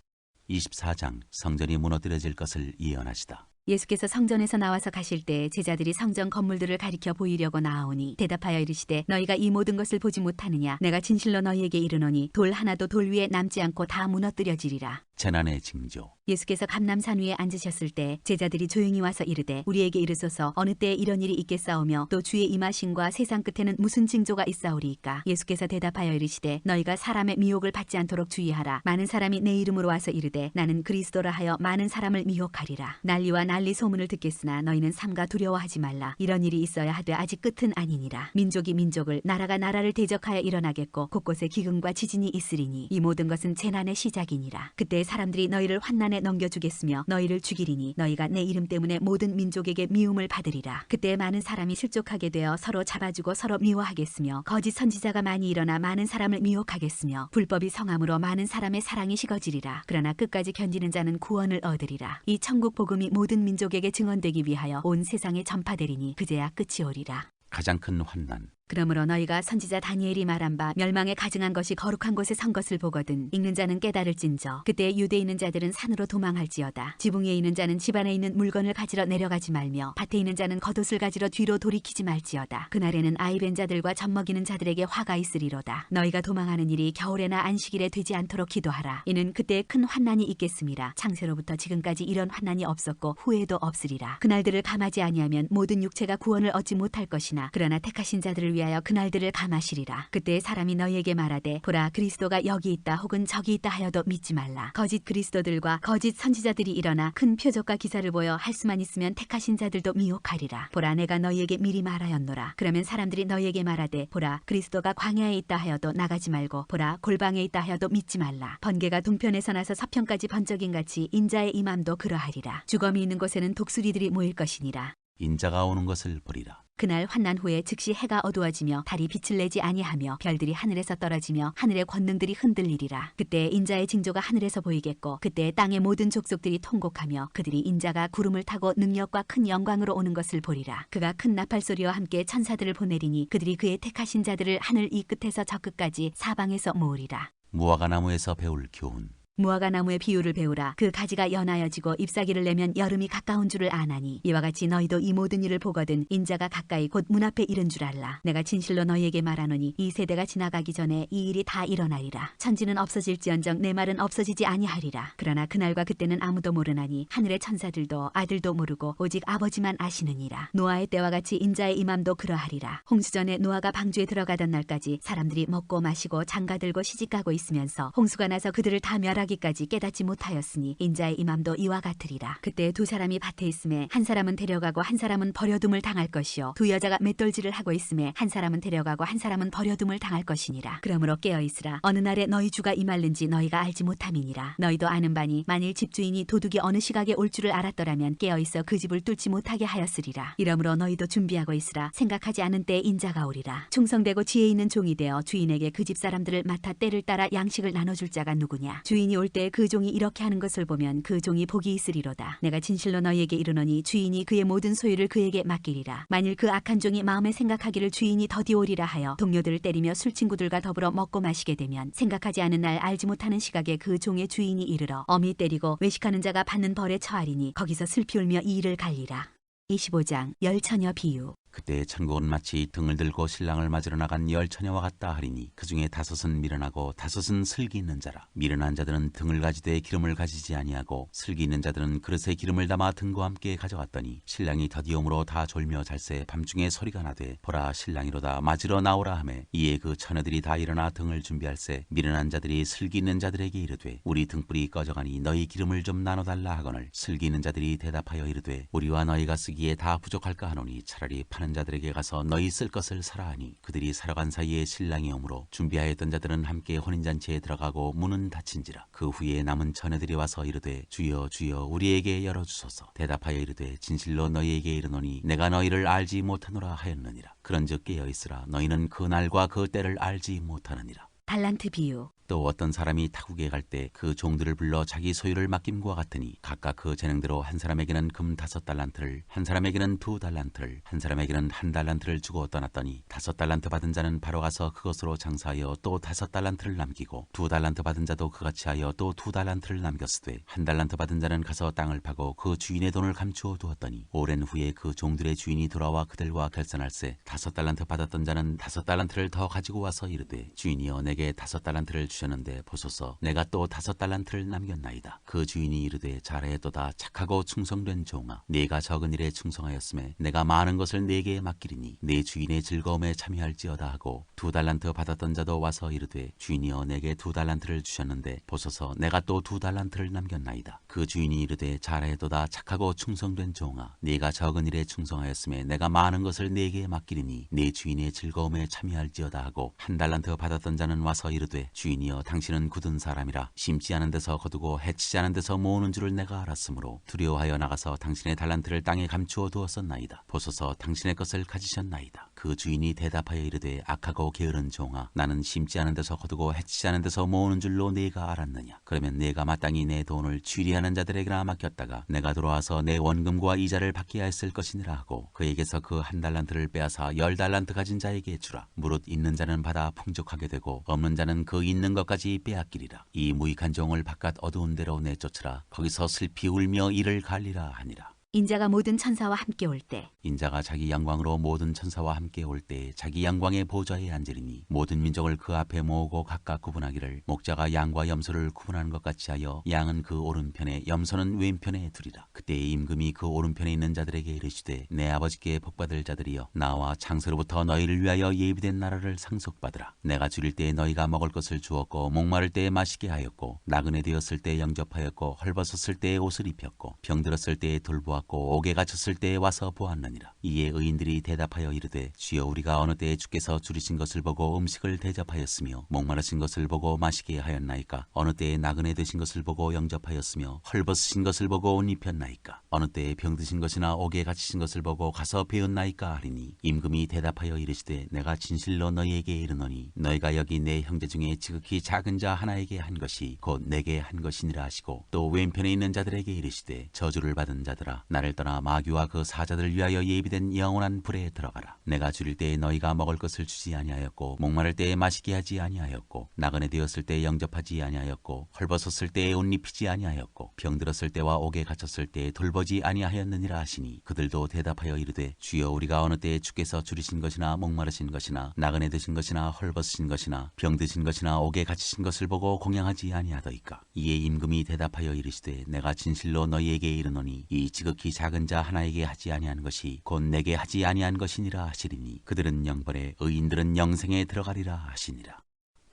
24장, 성전이 무너뜨려질 것을 예언하시다.
예수께서 성전에서 나와서 가실 때 제자들이 성전 건물들을 가리켜 보이려고 나아오니 대답하여 이르시되, 너희가 이 모든 것을 보지 못하느냐. 내가 진실로 너희에게 이르노니 돌 하나도 돌 위에 남지 않고 다 무너뜨려지리라.
재난의 징조.
예수께서 감람산 위에 앉으셨을 때 제자들이 조용히 와서 이르되, 우리에게 이르소서 어느 때에 이런 일이 있겠사오며 또 주의 임하심과 세상 끝에는 무슨 징조가 있사오리이까. 예수께서 대답하여 이르시되, 너희가 사람의 미혹을 받지 않도록 주의하라. 많은 사람이 내 이름으로 와서 이르되 나는 그리스도라 하여 많은 사람을 미혹하리라. 난리와 난리 소문을 듣겠으나 너희는 삼가 두려워하지 말라. 이런 일이 있어야 하되 아직 끝은 아니니라. 민족이 민족을, 나라가 나라를 대적하여 일어나겠고 곳곳에 기근과 지진이 있으리니 이 모든 것은 재난의 시작이니라. 그때 사람들이 너희를 환난에 넘겨주겠으며 너희를 죽이리니 너희가 내 이름 때문에 모든 민족에게 미움을 받으리라. 그때 많은 사람이 실족하게 되어 서로 잡아주고 서로 미워하겠으며 거짓 선지자가 많이 일어나 많은 사람을 미혹하겠으며 불법이 성함으로 많은 사람의 사랑이 식어지리라. 그러나 끝까지 견디는 자는 구원을 얻으리라. 이 천국 복음이 모든 민족에게 증언되기 위하여 온 세상에 전파되리니 그제야 끝이 오리라.
가장 큰 환난.
그러므로 너희가 선지자 다니엘이 말한 바 멸망에 가증한 것이 거룩한 곳에 선 것을 보거든 읽는 자는 깨달을진저. 그때 유대에 있는 자들은 산으로 도망할지어다. 지붕 위에 있는 자는 집 안에 있는 물건을 가지러 내려가지 말며 밭에 있는 자는 겉옷을 가지러 뒤로 돌이키지 말지어다. 그날에는 아이 벤 자들과 젖 먹이는 자들에게 화가 있으리로다. 너희가 도망하는 일이 겨울에나 안식일에 되지 않도록 기도하라. 이는 그때 큰 환난이 있겠음이라. 창세로부터 지금까지 이런 환난이 없었고 후에도 없으리라. 그날들을 감하지 아니하면 모든 육체가 구원을 얻지 못할 것이나 그러나 택하신 자들을 위하여 위하여 그날들을 감하시리라. 그때 사람이 너희에게 말하되 보라 그리스도가 여기 있다 혹은 저기 있다 하여도 믿지 말라. 거짓 그리스도들과 거짓 선지자들이 일어나 큰 표적과 기사를 보여 할 수만 있으면 택하신 자들도 미혹하리라. 보라 내가 너희에게 미리 말하였노라. 그러면 사람들이 너희에게 말하되 보라 그리스도가 광야에 있다 하여도 나가지 말고 보라 골방에 있다 하여도 믿지 말라. 번개가 동편에서 나서 서편까지 번쩍인 같이 인자의 임함도 그러하리라. 주검이 있는 곳에는 독수리들이 모일 것이니라.
인자가 오는 것을 보리라.
그날 환난 후에 즉시 해가 어두워지며 달이 빛을 내지 아니하며 별들이 하늘에서 떨어지며 하늘의 권능들이 흔들리리라. 그때 인자의 징조가 하늘에서 보이겠고 그때 땅의 모든 족속들이 통곡하며 그들이 인자가 구름을 타고 능력과 큰 영광으로 오는 것을 보리라. 그가 큰 나팔 소리와 함께 천사들을 보내리니 그들이 그의 택하신 자들을 하늘 이 끝에서 저 끝까지 사방에서 모으리라.
무화과 나무에서 배울 교훈.
무화과 나무의 비유를 배우라. 그 가지가 연하여지고 잎사귀를 내면 여름이 가까운 줄을 아나니 이와 같이 너희도 이 모든 일을 보거든 인자가 가까이 곧 문 앞에 이른 줄 알라. 내가 진실로 너희에게 말하노니 이 세대가 지나가기 전에 이 일이 다 일어나리라. 천지는 없어질지언정 내 말은 없어지지 아니하리라. 그러나 그날과 그때는 아무도 모르나니 하늘의 천사들도 아들도 모르고 오직 아버지만 아시느니라. 노아의 때와 같이 인자의 임함도 그러하리라. 홍수전에 노아가 방주에 들어가던 날까지 사람들이 먹고 마시고 장가들고 시집가고 있으면서 홍수가 나서 그들을 다 멸하기까지 깨닫지 못하였으니 인자의 임함도 이와 같으리라. 그때 두 사람이 밭에 있음에 한 사람은 데려가고 한 사람은 버려둠을 당할 것이요 두 여자가 맷돌질을 하고 있음에 한 사람은 데려가고 한 사람은 버려둠을 당할 것이니라. 그러므로 깨어 있으라. 어느 날에 너희 주가 임할는지 너희가 알지 못함이니라. 너희도 아는 바니 만일 집주인이 도둑이 어느 시각에 올 줄을 알았더라면 깨어 있어 그 집을 뚫지 못하게 하였으리라. 이러므로 너희도 준비하고 있으라. 생각하지 않은 때에 인자가 오리라. 충성되고 지혜 있는 종이 되어 주인에게 그 집 사람들을 맡아 때를 따라 양식을 나눠줄 자가 누구냐. 주인이 올 때 그 종이 이렇게 하는 것을 보면 그 종이 복이 있으리로다. 내가 진실로 너희에게 이르노니 주인이 그의 모든 소유를 그에게 맡기리라. 만일 그 악한 종이 마음에 생각하기를 주인이 더디 오리라 하여 동료들을 때리며 술 친구들과 더불어 먹고 마시게 되면 생각하지 않은 날 알지 못하는 시각에 그 종의 주인이 이르러 엄히 때리고 외식하는 자가 받는 벌에 처하리니 거기서 슬피 울며 이 일을 갈리라. 25장 열처녀 비유.
그때 천국은 마치 등을 들고 신랑을 맞으러 나간 열 처녀와 같다 하리니 그 중에 다섯은 미련하고 다섯은 슬기 있는 자라. 미련한 자들은 등을 가지되 기름을 가지지 아니하고 슬기 있는 자들은 그릇에 기름을 담아 등과 함께 가져갔더니 신랑이 더디옴으로 다 졸며 잘새 밤중에 소리가 나되 보라 신랑이로다 맞으러 나오라 하매 이에 그 처녀들이 다 일어나 등을 준비할새 미련한 자들이 슬기 있는 자들에게 이르되 우리 등불이 꺼져가니 너희 기름을 좀 나눠달라 하거늘 슬기 있는 자들이 대답하여 이르되 우리와 너희가 쓰기에 다 부족할까 하노니 차라리 파는 자들에게 가서 너희 쓸 것을 사라 하니 그들이 사러 간 사이에 신랑이 오므로 준비하였던 자들은 함께 혼인잔치에 들어가고 문은 닫힌지라. 그 후에 남은 처녀들이 와서 이르되 주여 주여 우리에게 열어주소서. 대답하여 이르되 진실로 너희에게 이르노니 내가 너희를 알지 못하노라 하였느니라. 그런즉 깨어있으라. 너희는 그 날과 그 때를 알지 못하느니라.
달란트 비유.
또 어떤 사람이 타국에 갈 때 그 종들을 불러 자기 소유를 맡김과 같으니 각각 그 재능대로 한 사람에게는 금 5달란트를 한 사람에게는 2달란트를 한 사람에게는 1달란트를 주고 떠났더니 5달란트 받은 자는 바로 가서 그것으로 장사하여 또 5달란트를 남기고 2달란트 받은 자도 그같이 하여 또 2달란트를 남겼으되 1달란트 받은 자는 가서 땅을 파고 그 주인의 돈을 감추어 두었더니 오랜 후에 그 종들의 주인이 돌아와 그들과 결산할세 5달란트 받았던 자는 5달란트를 더 가지고 와서 이르되 주인이여 내게 5달란트를 주셨는데 보소서 내가 또 5달란트를 남겼나이다. 그 주인이 이르되 잘하였도다 착하고 충성된 종아 네가 적은 일에 충성하였음에 내가 많은 것을 네게 맡기리니 네 주인의 즐거움에 참여할지어다 하고 2달란트 받았던 자도 와서 이르되 주인이여 내게 2달란트를 주셨는데 보소서 내가 또 2달란트를 남겼나이다. 그 주인이 이르되 잘하였도다 착하고 충성된 종아 네가 적은 일에 충성하였음에 내가 많은 것을 네게 맡기리니 네 주인의 즐거움에 참여할지어다 하고 1달란트 받았던 자는 와서 이르되 주인이여 당신은 굳은 사람이라 심지 않은 데서 거두고 해치지 않은 데서 모으는 줄을 내가 알았으므로 두려워하여 나가서 당신의 달란트를 땅에 감추어 두었었나이다. 보소서 당신의 것을 가지셨나이다. 그 주인이 대답하여 이르되 악하고 게으른 종아 나는 심지 않은 데서 거두고 해치지 않은 데서 모으는 줄로 네가 알았느냐. 그러면 네가 마땅히 내 돈을 취리하는 자들에게나 맡겼다가 내가 돌아와서 내 원금과 이자를 받게 했을 것이니라 하고 그에게서 그 1달란트를 빼앗아 10달란트 가진 자에게 주라. 무릇 있는 자는 받아 풍족하게 되고 없는 자는 그 있는 것까지 빼앗기리라. 이 무익한 종을 바깥 어두운 데로 내쫓으라. 거기서 슬피 울며 이를 갈리라 하니라.
인자가 모든 천사와 함께 올 때
인자가 자기 영광으로 모든 천사와 함께 올 때 자기 영광의 보좌에 앉으리니 모든 민족을 그 앞에 모으고 각각 구분하기를 목자가 양과 염소를 구분하는 것 같이 하여 양은 그 오른편에 염소는 왼편에 두리라. 그때에 임금이 그 오른편에 있는 자들에게 이르시되 내 아버지께 복받을 자들이여 나와 창세로부터 너희를 위하여 예비된 나라를 상속받으라. 내가 줄일 때에 너희가 먹을 것을 주었고 목마를 때에 마시게 하였고 나그네 되었을 때에 영접하였고 헐벗었을 때에 옷을 입혔고 병들었을 때에 돌보았고 옥에 갇혔을 때에 와서 보았느니라. 이에 의인들이 대답하여 이르되 주여 우리가 어느 때에 주께서 줄이신 것을 보고 음식을 대접하였으며 목마르신 것을 보고 마시게 하였나이까? 어느 때에 나그네 되신 것을 보고 영접하였으며 헐벗으신 것을 보고 옷 입혔나이까? 어느 때에 병드신 것이나 옥에 갇히신 것을 보고 가서 배웠나이까 하리니 임금이 대답하여 이르시되 내가 진실로 너희에게 이르노니 너희가 여기 내 형제 중에 지극히 작은 자 하나에게 한 것이 곧 내게 한 것이니라 하시고 또 왼편에 있는 자들에게 이르시되 저주를 받은 자들아 나를 떠나 마귀와 그 사자들을 위하여 예비된 영원한 불에 들어가라. 내가 줄일 때에 너희가 먹을 것을 주지 아니하였고 목마를 때에 마시게 하지 아니하였고 나그네 되었을 때에 영접하지 아니하였고 헐벗었을 때에 옷 입히지 아니하였고 병들었을 때와 옥에 갇혔을 때에 돌보지 아니하였느니라 하시니 그들도 대답하여 이르되 주여 우리가 어느 때에 주께서 줄이신 것이나 목마르신 것이나 나그네 되신 것이나 헐벗으신 것이나 병드신 것이나 옥에 갇히신 것을 보고 공양하지 아니하더이까? 이에 임금이 대답하여 이르시되 내가 진실로 너희에게 이르노니 이 지극히 작은 자 하나에게 하지 아니한 것이 곧 내게 하지 아니한 것이니라 하시리니 그들은 영벌에 의인들은 영생에 들어가리라 하시니라.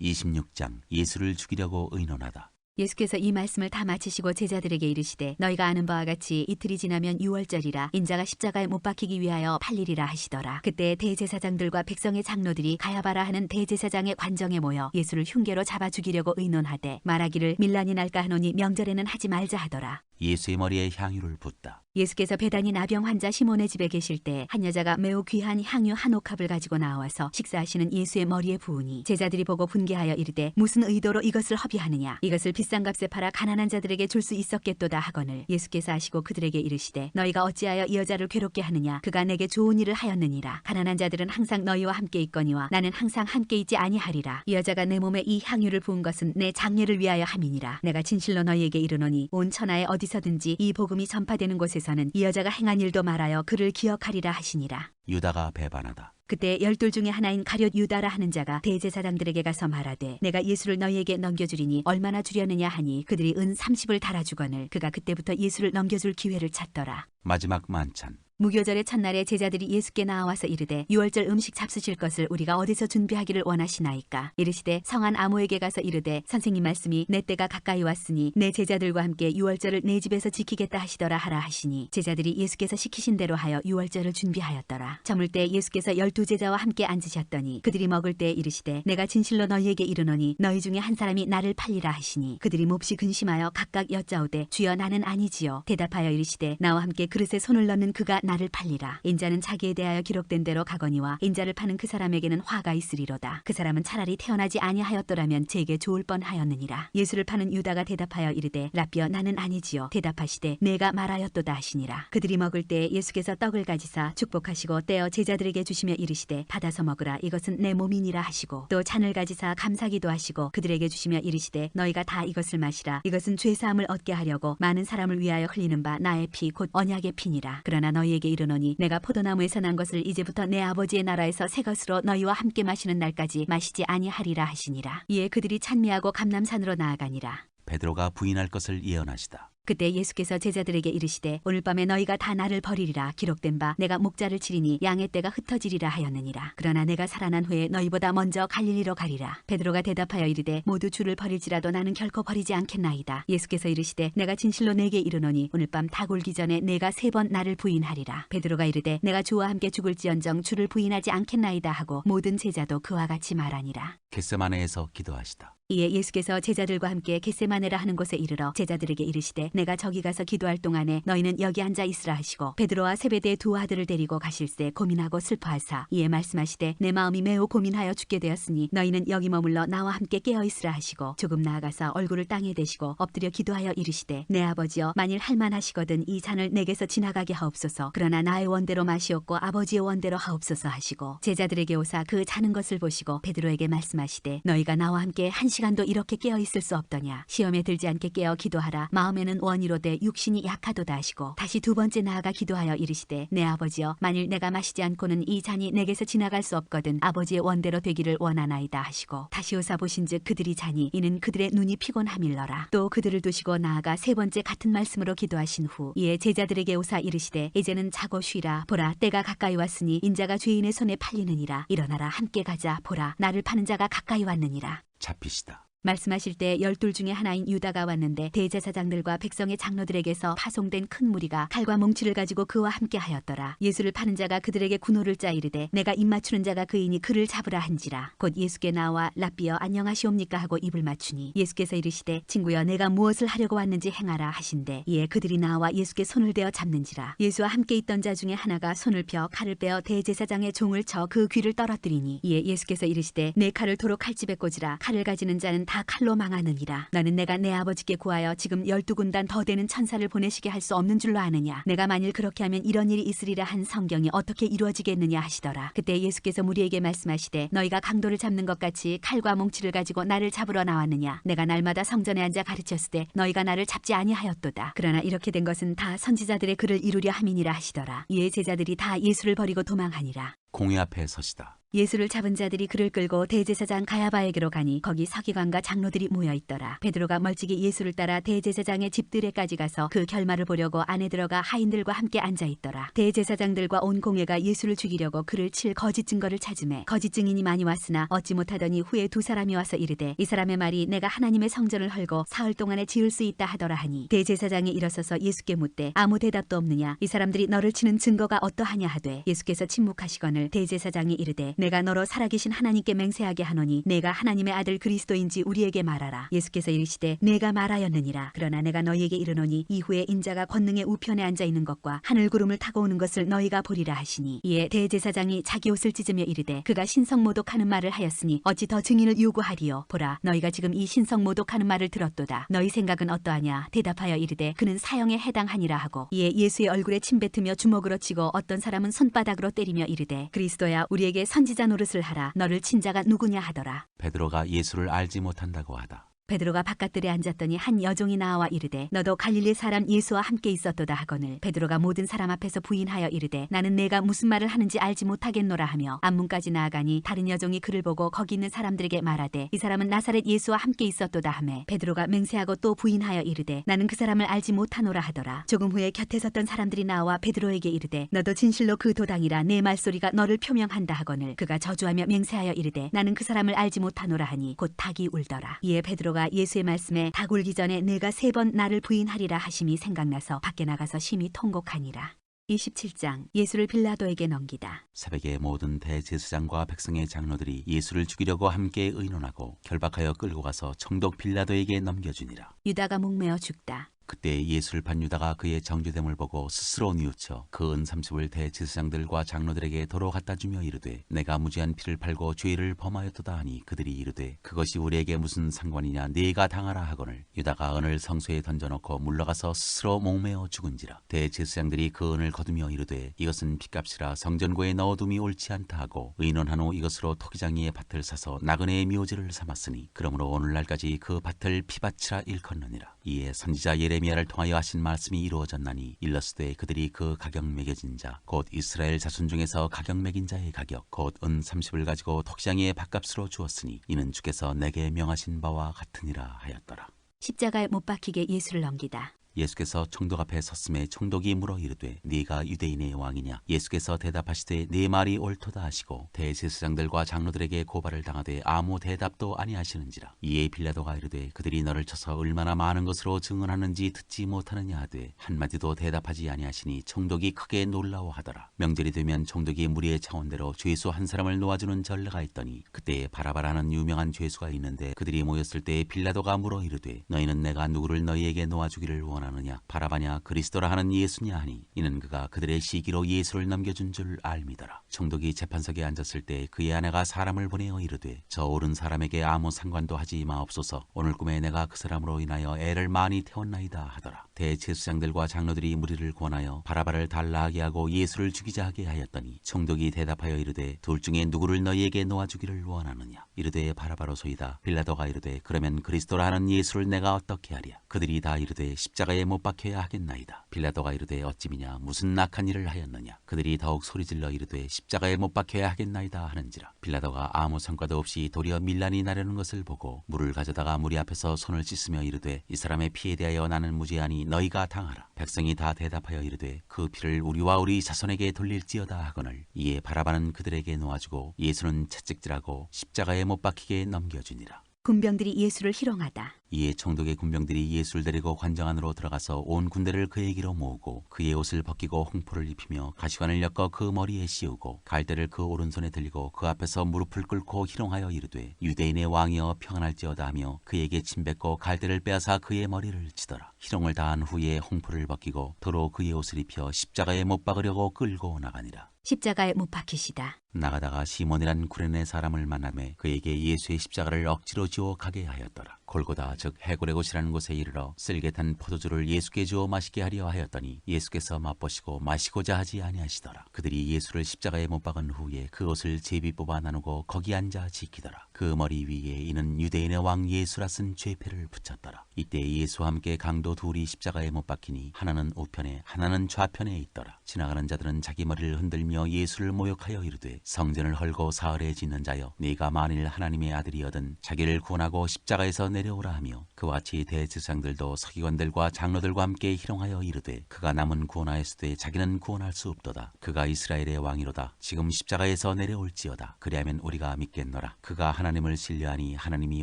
26장 예수를 죽이려고 의논하다.
예수께서 이 말씀을 다 마치시고 제자들에게 이르시되 너희가 아는 바와 같이 이틀이 지나면 유월절이라 인자가 십자가에 못 박히기 위하여 팔리리라 하시더라. 그때 대제사장들과 백성의 장로들이 가야바라 하는 대제사장의 관정에 모여 예수를 흉계로 잡아 죽이려고 의논하되 말하기를 밀란이 날까 하노니 명절에는 하지 말자 하더라.
예수의 머리에 향유를 붓다.
예수께서 베다니 나병 환자 시몬의 집에 계실 때 한 여자가 매우 귀한 향유 한 옥합을 가지고 나와서 식사하시는 예수의 머리에 부으니 제자들이 보고 분개하여 이르되 무슨 의도로 이것을 허비하느냐? 이것을 비싼 값에 팔아 가난한 자들에게 줄 수 있었겠도다 하거늘 예수께서 하시고 그들에게 이르시되 너희가 어찌하여 이 여자를 괴롭게 하느냐? 그가 내게 좋은 일을 하였느니라. 가난한 자들은 항상 너희와 함께 있거니와 나는 항상 함께 있지 아니하리라. 이 여자가 내 몸에 이 향유를 부은 것은 내 장례를 위하여 함이니라. 내가 진실로 너희에게 이르노니 온 천하에 어디서든지 이 복음이 전파되는 곳에서는 이 여자가 행한 일도 말하여 그를 기억하리라 하시니라.
유다가 배반하다.
그때 12 중에 하나인 가룟 유다라 하는 자가 대제사장들에게 가서 말하되 내가 예수를 너희에게 넘겨주리니 얼마나 주려느냐 하니 그들이 은 30을 달아주거늘 그가 그때부터 예수를 넘겨줄 기회를 찾더라.
마지막 만찬.
무교절의 첫날에 제자들이 예수께 나와서 이르되 유월절 음식 잡수실 것을 우리가 어디서 준비하기를 원하시나이까? 이르시되 성한 아모에게 가서 이르되 선생님 말씀이 내 때가 가까이 왔으니 내 제자들과 함께 유월절을 내 집에서 지키겠다 하시더라 하라 하시니 제자들이 예수께서 시키신 대로 하여 유월절을 준비하였더라. 저물 때 예수께서 12제자와 함께 앉으셨더니 그들이 먹을 때 이르시되 내가 진실로 너희에게 이르노니 너희 중에 한 사람이 나를 팔리라 하시니 그들이 몹시 근심하여 각각 여짜오되 주여 나는 아니지요. 대답하여 이르시되 나와 함께 그릇에 손을 넣는 그가 나를 팔리라. 인자는 자기에 대하여 기록된 대로 가거니와 인자를 파는 그 사람에게는 화가 있으리로다. 그 사람은 차라리 태어나지 아니하였더라면 제게 좋을 뻔하였느니라. 예수를 파는 유다가 대답하여 이르되 라삐여 나는 아니지요. 대답하시되 내가 말하였도다 하시니라. 그들이 먹을 때 예수께서 떡을 가지사 축복하시고 떼어 제자들에게 주시며 이르시되 받아서 먹으라. 이것은 내 몸이니라 하시고 또 잔을 가지사 감사기도 하시고 그들에게 주시며 이르시되 너희가 다 이것을 마시라. 이것은 죄사함을 얻게 하려고 많은 사람을 위하여 흘리는 바 나의 피 곧 언약의 피니라. 그러나 너희에게 이르노니 내가 포도나무에서 난 것을 이제부터 내 아버지의 나라에서 새 것으로 너희와 함께 마시는 날까지 마시지 아니하리라 하시니라. 이에 그들이 찬미하고 감람산으로 나아가니라.
베드로가 부인할 것을 예언하시다.
그때 예수께서 제자들에게 이르시되 오늘 밤에 너희가 다 나를 버리리라. 기록된 바 내가 목자를 치리니 양의 떼가 흩어지리라 하였느니라. 그러나 내가 살아난 후에 너희보다 먼저 갈릴리로 가리라. 베드로가 대답하여 이르되 모두 주를 버릴지라도 나는 결코 버리지 않겠나이다. 예수께서 이르시되 내가 진실로 내게 이르노니 오늘 밤 다 골기 전에 내가 3번 나를 부인하리라. 베드로가 이르되 내가 주와 함께 죽을지언정 주를 부인하지 않겠나이다 하고 모든 제자도 그와 같이 말하니라.
겟세마네에서 기도하시다.
이에 예수께서 제자들과 함께 겟세마네라 하는 곳에 이르러 제자들에게 이르시되 내가 저기 가서 기도할 동안에 너희는 여기 앉아 있으라 하시고 베드로와 세베대의 2 아들을 데리고 가실새 고민하고 슬퍼하사 이에 말씀하시되 내 마음이 매우 고민하여 죽게 되었으니 너희는 여기 머물러 나와 함께 깨어 있으라 하시고 조금 나아가서 얼굴을 땅에 대시고 엎드려 기도하여 이르시되 내 아버지여 만일 할만하시거든 이 잔을 내게서 지나가게 하옵소서. 그러나 나의 원대로 마시옵고 아버지의 원대로 하옵소서 하시고 제자들에게 오사 그 자는 것을 보시고 베드로에게 말씀하시되 너희가 나와 함께 1 시간도 이렇게 깨어 있을 수 없더냐. 시험에 들지 않게 깨어 기도하라. 마음에는 원이로되 육신이 약하도다 하시고 다시 두 번째 나아가 기도하여 이르시되 내 아버지여 만일 내가 마시지 않고는 이 잔이 내게서 지나갈 수 없거든 아버지의 원대로 되기를 원하나이다 하시고 다시 오사 보신즉 그들이 자니 이는 그들의 눈이 피곤함일러라. 또 그들을 두시고 나아가 세 번째 같은 말씀으로 기도하신 후 이에 제자들에게 오사 이르시되 이제는 자고 쉬라. 보라 때가 가까이 왔으니 인자가 죄인의 손에 팔리느니라. 일어나라 함께 가자. 보라 나를 파는 자가 가까이 왔느니라.
잡히시다.
말씀하실 때 12 중에 하나인 유다가 왔는데 대제사장들과 백성의 장로들에게서 파송된 큰 무리가 칼과 몽치를 가지고 그와 함께 하였더라. 예수를 파는 자가 그들에게 군호를 짜 이르되 내가 입맞추는 자가 그이니 그를 잡으라 한지라. 곧 예수께 나와 랍비여 안녕하시옵니까 하고 입을 맞추니 예수께서 이르시되 친구여 내가 무엇을 하려고 왔는지 행하라 하신대 이에 그들이 나와 예수께 손을 대어 잡는지라. 예수와 함께 있던 자 중에 하나가 손을 펴 칼을 빼어 대제사장의 종을 쳐 그 귀를 떨어뜨리니 이에 예수께서 이르시되 내 칼을 도로 칼집에 꽂으라. 칼을 가지는 자는 다 칼로 망하느니라. 너는 내가 내 아버지께 구하여 지금 12군단 더 되는 천사를 보내시게 할 수 없는 줄로 아느냐. 내가 만일 그렇게 하면 이런 일이 있으리라 한 성경이 어떻게 이루어지겠느냐 하시더라. 그때 예수께서 무리에게 말씀하시되 너희가 강도를 잡는 것 같이 칼과 몽치를 가지고 나를 잡으러 나왔느냐. 내가 날마다 성전에 앉아 가르쳤으되 너희가 나를 잡지 아니하였도다. 그러나 이렇게 된 것은 다 선지자들의 글을 이루려 함이니라 하시더라. 이에 제자들이 다 예수를 버리고 도망하니라.
공회 앞에 서시다.
예수를 잡은 자들이 그를 끌고 대제사장 가야바에게로 가니 거기 서기관과 장로들이 모여 있더라. 베드로가 멀찍이 예수를 따라 대제사장의 집들에까지 가서 그 결말을 보려고 안에 들어가 하인들과 함께 앉아 있더라. 대제사장들과 온 공회가 예수를 죽이려고 그를 칠 거짓 증거를 찾으매 거짓 증인이 많이 왔으나 얻지 못하더니 후에 두 사람이 와서 이르되 이 사람의 말이 내가 하나님의 성전을 헐고 사흘 동안에 지을 수 있다 하더라 하니 대제사장이 일어서서 예수께 묻되 아무 대답도 없느냐. 이 사람들이 너를 치는 증거가 어떠하냐 하되 예수께서 침묵하시거늘 대제사장이 이르되 내가 너로 살아계신 하나님께 맹세하게 하노니 내가 하나님의 아들 그리스도인지 우리에게 말하라. 예수께서 이르시되 내가 말하였느니라. 그러나 내가 너희에게 이르노니 이후에 인자가 권능의 우편에 앉아 있는 것과 하늘 구름을 타고 오는 것을 너희가 보리라 하시니 이에 대제사장이 자기 옷을 찢으며 이르되 그가 신성모독하는 말을 하였으니 어찌 더 증인을 요구하리요. 보라 너희가 지금 이 신성모독하는 말을 들었도다. 너희 생각은 어떠하냐. 대답하여 이르되 그는 사형에 해당하니라 하고 이에 예수의 얼굴에 침뱉으며 주먹으로 치고 어떤 사람은 손바닥으로 때리며 이르되 그리스도야 우리에게 선지자 노릇을 하라. 너를 친 자가 누구냐 하더라.
베드로가 예수를 알지 못한다고 하다.
베드로가 바깥들에 앉았더니 한 여종이 나와 이르되 너도 갈릴리 사람 예수와 함께 있었도다 하거늘 베드로가 모든 사람 앞에서 부인하여 이르되 나는 내가 무슨 말을 하는지 알지 못하겠노라 하며 앞문까지 나아가니 다른 여종이 그를 보고 거기 있는 사람들에게 말하되 이 사람은 나사렛 예수와 함께 있었도다 하매 베드로가 맹세하고 또 부인하여 이르되 나는 그 사람을 알지 못하노라 하더라. 조금 후에 곁에 섰던 사람들이 나와 베드로에게 이르되 너도 진실로 그 도당이라 내 말소리가 너를 표명한다 하거늘 그가 저주하며 맹세하여 이르되 나는 그 사람을 알지 못하노라 하니 곧 닭이 울더라. 이에 베드로가 예수의 말씀에 닭 울기 전에 내가 3번 나를 부인하리라 하심이 생각나서 밖에 나가서 심히 통곡하니라. 27장 예수를 빌라도에게 넘기다.
새벽에 모든 대제사장과 백성의 장로들이 예수를 죽이려고 함께 의논하고 결박하여 끌고 가서 총독 빌라도에게 넘겨주니라.
유다가 목매어 죽다.
그때 예수를 판 유다가 그의 정죄됨을 보고 스스로 뉘우쳐 그 은 30을 대제사장들과 장로들에게 도로 갖다 주며 이르되 내가 무죄한 피를 팔고 죄를 범하였도다 하니 그들이 이르되 그것이 우리에게 무슨 상관이냐 네가 당하라 하거늘 유다가 은을 성소에 던져놓고 물러가서 스스로 목매어 죽은지라. 대제사장들이 그 은을 거두며 이르되 이것은 핏값이라 성전고에 넣어둠이 옳지 않다 하고 의논한 후 이것으로 토기장이의 밭을 사서 나그네의 묘지를 삼았으니 그러므로 오늘날까지 그 밭을 피밭이라 일컫느니라. 이에 선지자 예레미야를 통하여 하신 말씀이 이루어졌나니 일러스되 그들이 그 가격 매겨진 자 곧 이스라엘 자손 중에서 가격 매긴 자의 가격 곧 은 30을 가지고 토기장이의 밭값으로 주었으니 이는 주께서 내게 명하신 바와 같으니라 하였더라.
십자가에 못 박히게 예수를 넘기다.
예수께서 총독 앞에 섰음에 총독이 물어 이르되 네가 유대인의 왕이냐. 예수께서 대답하시되 네 말이 옳도다 하시고 대제사장들과 장로들에게 고발을 당하되 아무 대답도 아니하시는지라. 이에 빌라도가 이르되 그들이 너를 쳐서 얼마나 많은 것으로 증언하는지 듣지 못하느냐 하되 한마디도 대답하지 아니하시니 총독이 크게 놀라워하더라. 명절이 되면 총독이 무리의 차원대로 죄수 한 사람을 놓아주는 전례가 있더니 그때 바라바라는 유명한 죄수가 있는데 그들이 모였을 때 빌라도가 물어 이르되 너희는 내가 누구를 너희에게 놓아주기를 원하느냐. 원하느냐? 바라바냐 그리스도라 하는 예수냐 하니 이는 그가 그들의 시기로 예수를 넘겨준 줄 알미더라. 총독이 재판석에 앉았을 때 그의 아내가 사람을 보내어 이르되 저 옳은 사람에게 아무 상관도 하지 마옵소서. 오늘 꿈에 내가 그 사람으로 인하여 애를 많이 태웠나이다 하더라. 대제사장들과 장로들이 무리를 권하여 바라바를 달라하게 하고 예수를 죽이자 하게 하였더니 총독이 대답하여 이르되 둘 중에 누구를 너희에게 놓아주기를 원하느냐? 이르되 바라바로소이다. 빌라도가 이르되 그러면 그리스도라 하는 예수를 내가 어떻게 하랴? 그들이 다 이르되 십자가에 못 박혀야 하겠나이다. 빌라도가 이르되 어찌미냐 무슨 악한 일을 하였느냐? 그들이 더욱 소리질러 이르되 십자가에 못 박혀야 하겠나이다 하는지라. 빌라도가 아무 성과도 없이 도리어 밀란이 나려는 것을 보고 물을 가져다가 무리 앞에서 손을 씻으며 이르되 이 사람의 피에 대하여 나는 무죄하니 너희가 당하라. 백성이 다 대답하여 이르되 그 피를 우리와 우리 자손에게 돌릴지어다 하거늘. 이에 바라바는 그들에게 놓아주고 예수는 채찍질하고 십자가에 못 박히게 넘겨주니라.
군병들이 예수를 희롱하다.
이에 총독의 군병들이 예수를 데리고 관정 안으로 들어가서 온 군대를 그에게로 모으고 그의 옷을 벗기고 홍포를 입히며 가시관을 엮어 그 머리에 씌우고 갈대를 그 오른손에 들리고 그 앞에서 무릎을 꿇고 희롱하여 이르되 유대인의 왕이여 평안할지어다 하며 그에게 침뱉고 갈대를 빼앗아 그의 머리를 치더라. 희롱을 다한 후에 홍포를 벗기고 도로 그의 옷을 입혀 십자가에 못 박으려고 끌고 나가니라.
십자가에 못 박히시다.
나가다가 시몬이란 구레네 사람을 만나매 그에게 예수의 십자가를 억지로 지어 가게 하였더라. 골고다 즉 해골의 곳이라는 곳에 이르러 쓸개 탄 포도주를 예수께 주어 마시게 하려 하였더니 예수께서 맛보시고 마시고자 하지 아니하시더라. 그들이 예수를 십자가에 못 박은 후에 그 옷을 제비 뽑아 나누고 거기 앉아 지키더라. 그 머리 위에 이는 유대인의 왕 예수라 쓴 죄패를 붙였더라. 이때 예수와 함께 강도 둘이 십자가에 못 박히니 하나는 우편에 하나는 좌편에 있더라. 지나가는 자들은 자기 머리를 흔들며 예수를 모욕하여 이르되 성전을 헐고 사흘에 짓는 자여 네가 만일 하나님의 아들이여든 자기를 구원하고 십자가에서 내려오라 하며 그와 같이 대제사장들도 서기관들과 장로들과 함께 희롱하여 이르되 그가 남은 구원하였으되 자기는 구원할 수 없도다. 그가 이스라엘의 왕이로다. 지금 십자가에서 내려올지어다. 그리하면 우리가 믿겠노라. 그가 하나님을 신뢰하니 하나님이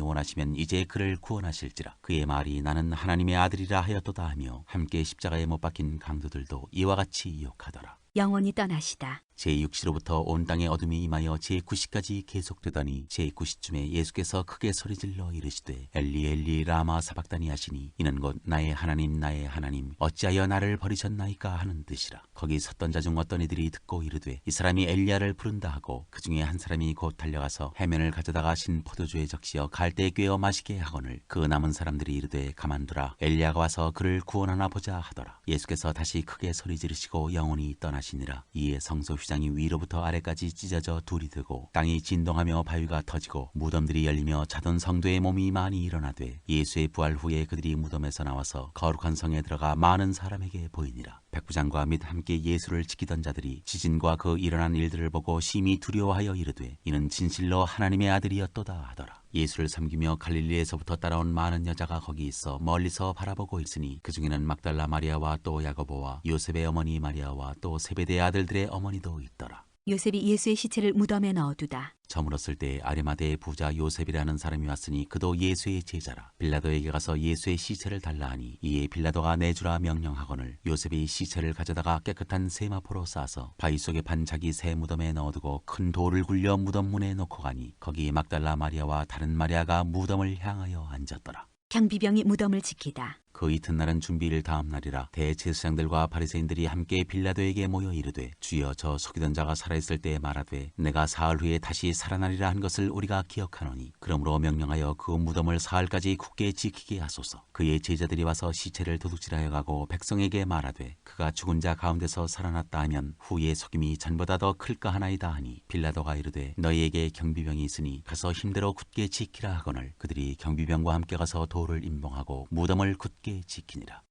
원하시면 이제 그를 구원하실지라. 그의 말이 나는 하나님의 아들이라 하였도다 하며 함께 십자가에 못 박힌 강도들도 이와 같이 욕하더라.
영원히 떠나시다.
제6시로부터 온 땅에 어둠이 임하여 제9시까지 계속되더니 제9시쯤에 예수께서 크게 소리질러 이르시되 엘리 엘리 라마 사박다니 하시니 이는 곧 나의 하나님 어찌하여 나를 버리셨나이까 하는 뜻이라. 거기 섰던 자 중 어떤 이들이 듣고 이르되 이 사람이 엘리야를 부른다 하고 그 중에 한 사람이 곧 달려가서 해면을 가져다가 신 포도주에 적시어 갈대에 꿰어 마시게 하거늘 그 남은 사람들이 이르되 가만두라 엘리야가 와서 그를 구원하나 보자 하더라. 예수께서 다시 크게 소리 지르시고 영원히 떠나시니라. 이에 성소 휘장이 위로부터 아래까지 찢어져 둘이 되고 땅이 진동하며 바위가 터지고 무덤들이 열리며 자던 성도의 몸이 많이 일어나되 예수의 부활 후에 그들이 무덤에서 나와서 거룩한 성에 들어가 많은 사람에게 보이니라. 백부장과 및 함께 예수를 지키던 자들이 지진과 그 일어난 일들을 보고 심히 두려워하여 이르되 이는 진실로 하나님의 아들이었도다 하더라. 예수를 섬기며 갈릴리에서부터 따라온 많은 여자가 거기 있어 멀리서 바라보고 있으니 그 중에는 막달라 마리아와 또 야고보와 요셉의 어머니 마리아와 또 세베대의 아들들의 어머니도 있더라.
요셉이 예수의 시체를 무덤에 넣어두다.
저물었을 때 아리마대의 부자 요셉이라는 사람이 왔으니 그도 예수의 제자라. 빌라도에게 가서 예수의 시체를 달라 하니 이에 빌라도가 내주라 명령하거늘 요셉이 시체를 가져다가 깨끗한 세마포로 싸서 바위 속에 판 자기 새 무덤에 넣어두고 큰 돌을 굴려 무덤 문에 놓고 가니 거기 막달라 마리아와 다른 마리아가 무덤을 향하여 앉았더라.
경비병이 무덤을 지키다.
그 이튿날은 준비일 다음 날이라. 대제사장들과 바리새인들이 함께 빌라도에게 모여 이르되 주여 저 속이던 자가 살아있을 때 말하되 내가 사흘 후에 다시 살아나리라 한 것을 우리가 기억하노니 그러므로 명령하여 그 무덤을 사흘까지 굳게 지키게 하소서. 그의 제자들이 와서 시체를 도둑질하여 가고 백성에게 말하되 그가 죽은 자 가운데서 살아났다 하면 후의 속임이 전보다 더 클까 하나이다 하니 빌라도가 이르되 너희에게 경비병이 있으니 가서 힘대로 굳게 지키라 하거늘 그들이 경비병과 함께 가서 돌을 임봉하고 무덤을 굳게 지키니라.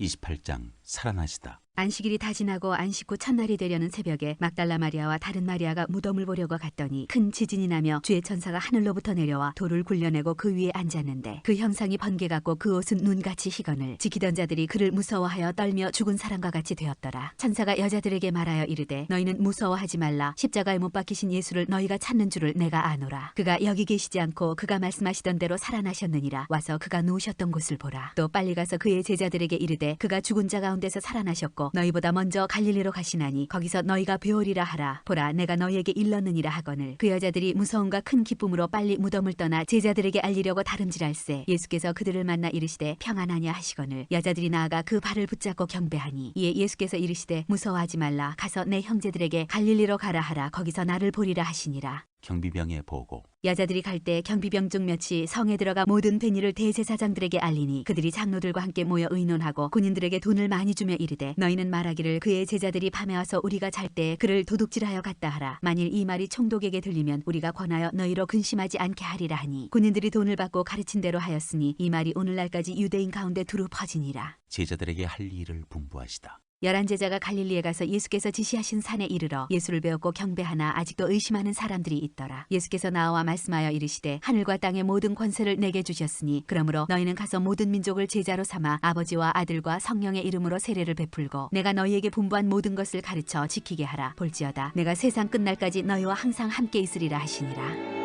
28장 살아나시다.
안식일이 다 지나고 안식 후 첫날이 되려는 새벽에 막달라 마리아와 다른 마리아가 무덤을 보려고 갔더니 큰 지진이 나며 주의 천사가 하늘로부터 내려와 돌을 굴려내고 그 위에 앉았는데 그 형상이 번개 같고 그 옷은 눈같이 희거늘 지키던 자들이 그를 무서워하여 떨며 죽은 사람과 같이 되었더라. 천사가 여자들에게 말하여 이르되 너희는 무서워하지 말라. 십자가에 못 박히신 예수를 너희가 찾는 줄을 내가 아노라. 그가 여기 계시지 않고 그가 말씀하시던 대로 살아나셨느니라. 와서 그가 누우셨던 곳을 보라. 또 빨리 가서 그의 제자들에게 이르되 그가 죽은 자 가운데서 살아나셨고 또 너희보다 먼저 갈릴리로 가시나니 거기서 너희가 배우리라 하라. 보라 내가 너희에게 일렀느니라 하거늘 그 여자들이 무서움과 큰 기쁨으로 빨리 무덤을 떠나 제자들에게 알리려고 다름질할세. 예수께서 그들을 만나 이르시되 평안하냐 하시거늘 여자들이 나아가 그 발을 붙잡고 경배하니 이에 예수께서 이르시되 무서워하지 말라. 가서 내 형제들에게 갈릴리로 가라 하라. 거기서 나를 보리라 하시니라.
경비병의 보고.
여자들이 갈 때 경비병 중 몇이 성에 들어가 모든 된 일을 대제사장들에게 알리니 그들이 장로들과 함께 모여 의논하고 군인들에게 돈을 많이 주며 이르되 너희는 말하기를 그의 제자들이 밤에 와서 우리가 잘 때 그를 도둑질하여 갔다 하라. 만일 이 말이 총독에게 들리면 우리가 권하여 너희로 근심하지 않게 하리라 하니 군인들이 돈을 받고 가르친 대로 하였으니 이 말이 오늘날까지 유대인 가운데 두루 퍼지니라.
제자들에게 할 일을 분부하시다.
11 제자가 갈릴리에 가서 예수께서 지시하신 산에 이르러 예수를 배웠고 경배하나 아직도 의심하는 사람들이 있더라. 예수께서 나와 말씀하여 이르시되 하늘과 땅의 모든 권세를 내게 주셨으니 그러므로 너희는 가서 모든 민족을 제자로 삼아 아버지와 아들과 성령의 이름으로 세례를 베풀고 내가 너희에게 분부한 모든 것을 가르쳐 지키게 하라. 볼지어다 내가 세상 끝날까지 너희와 항상 함께 있으리라 하시니라.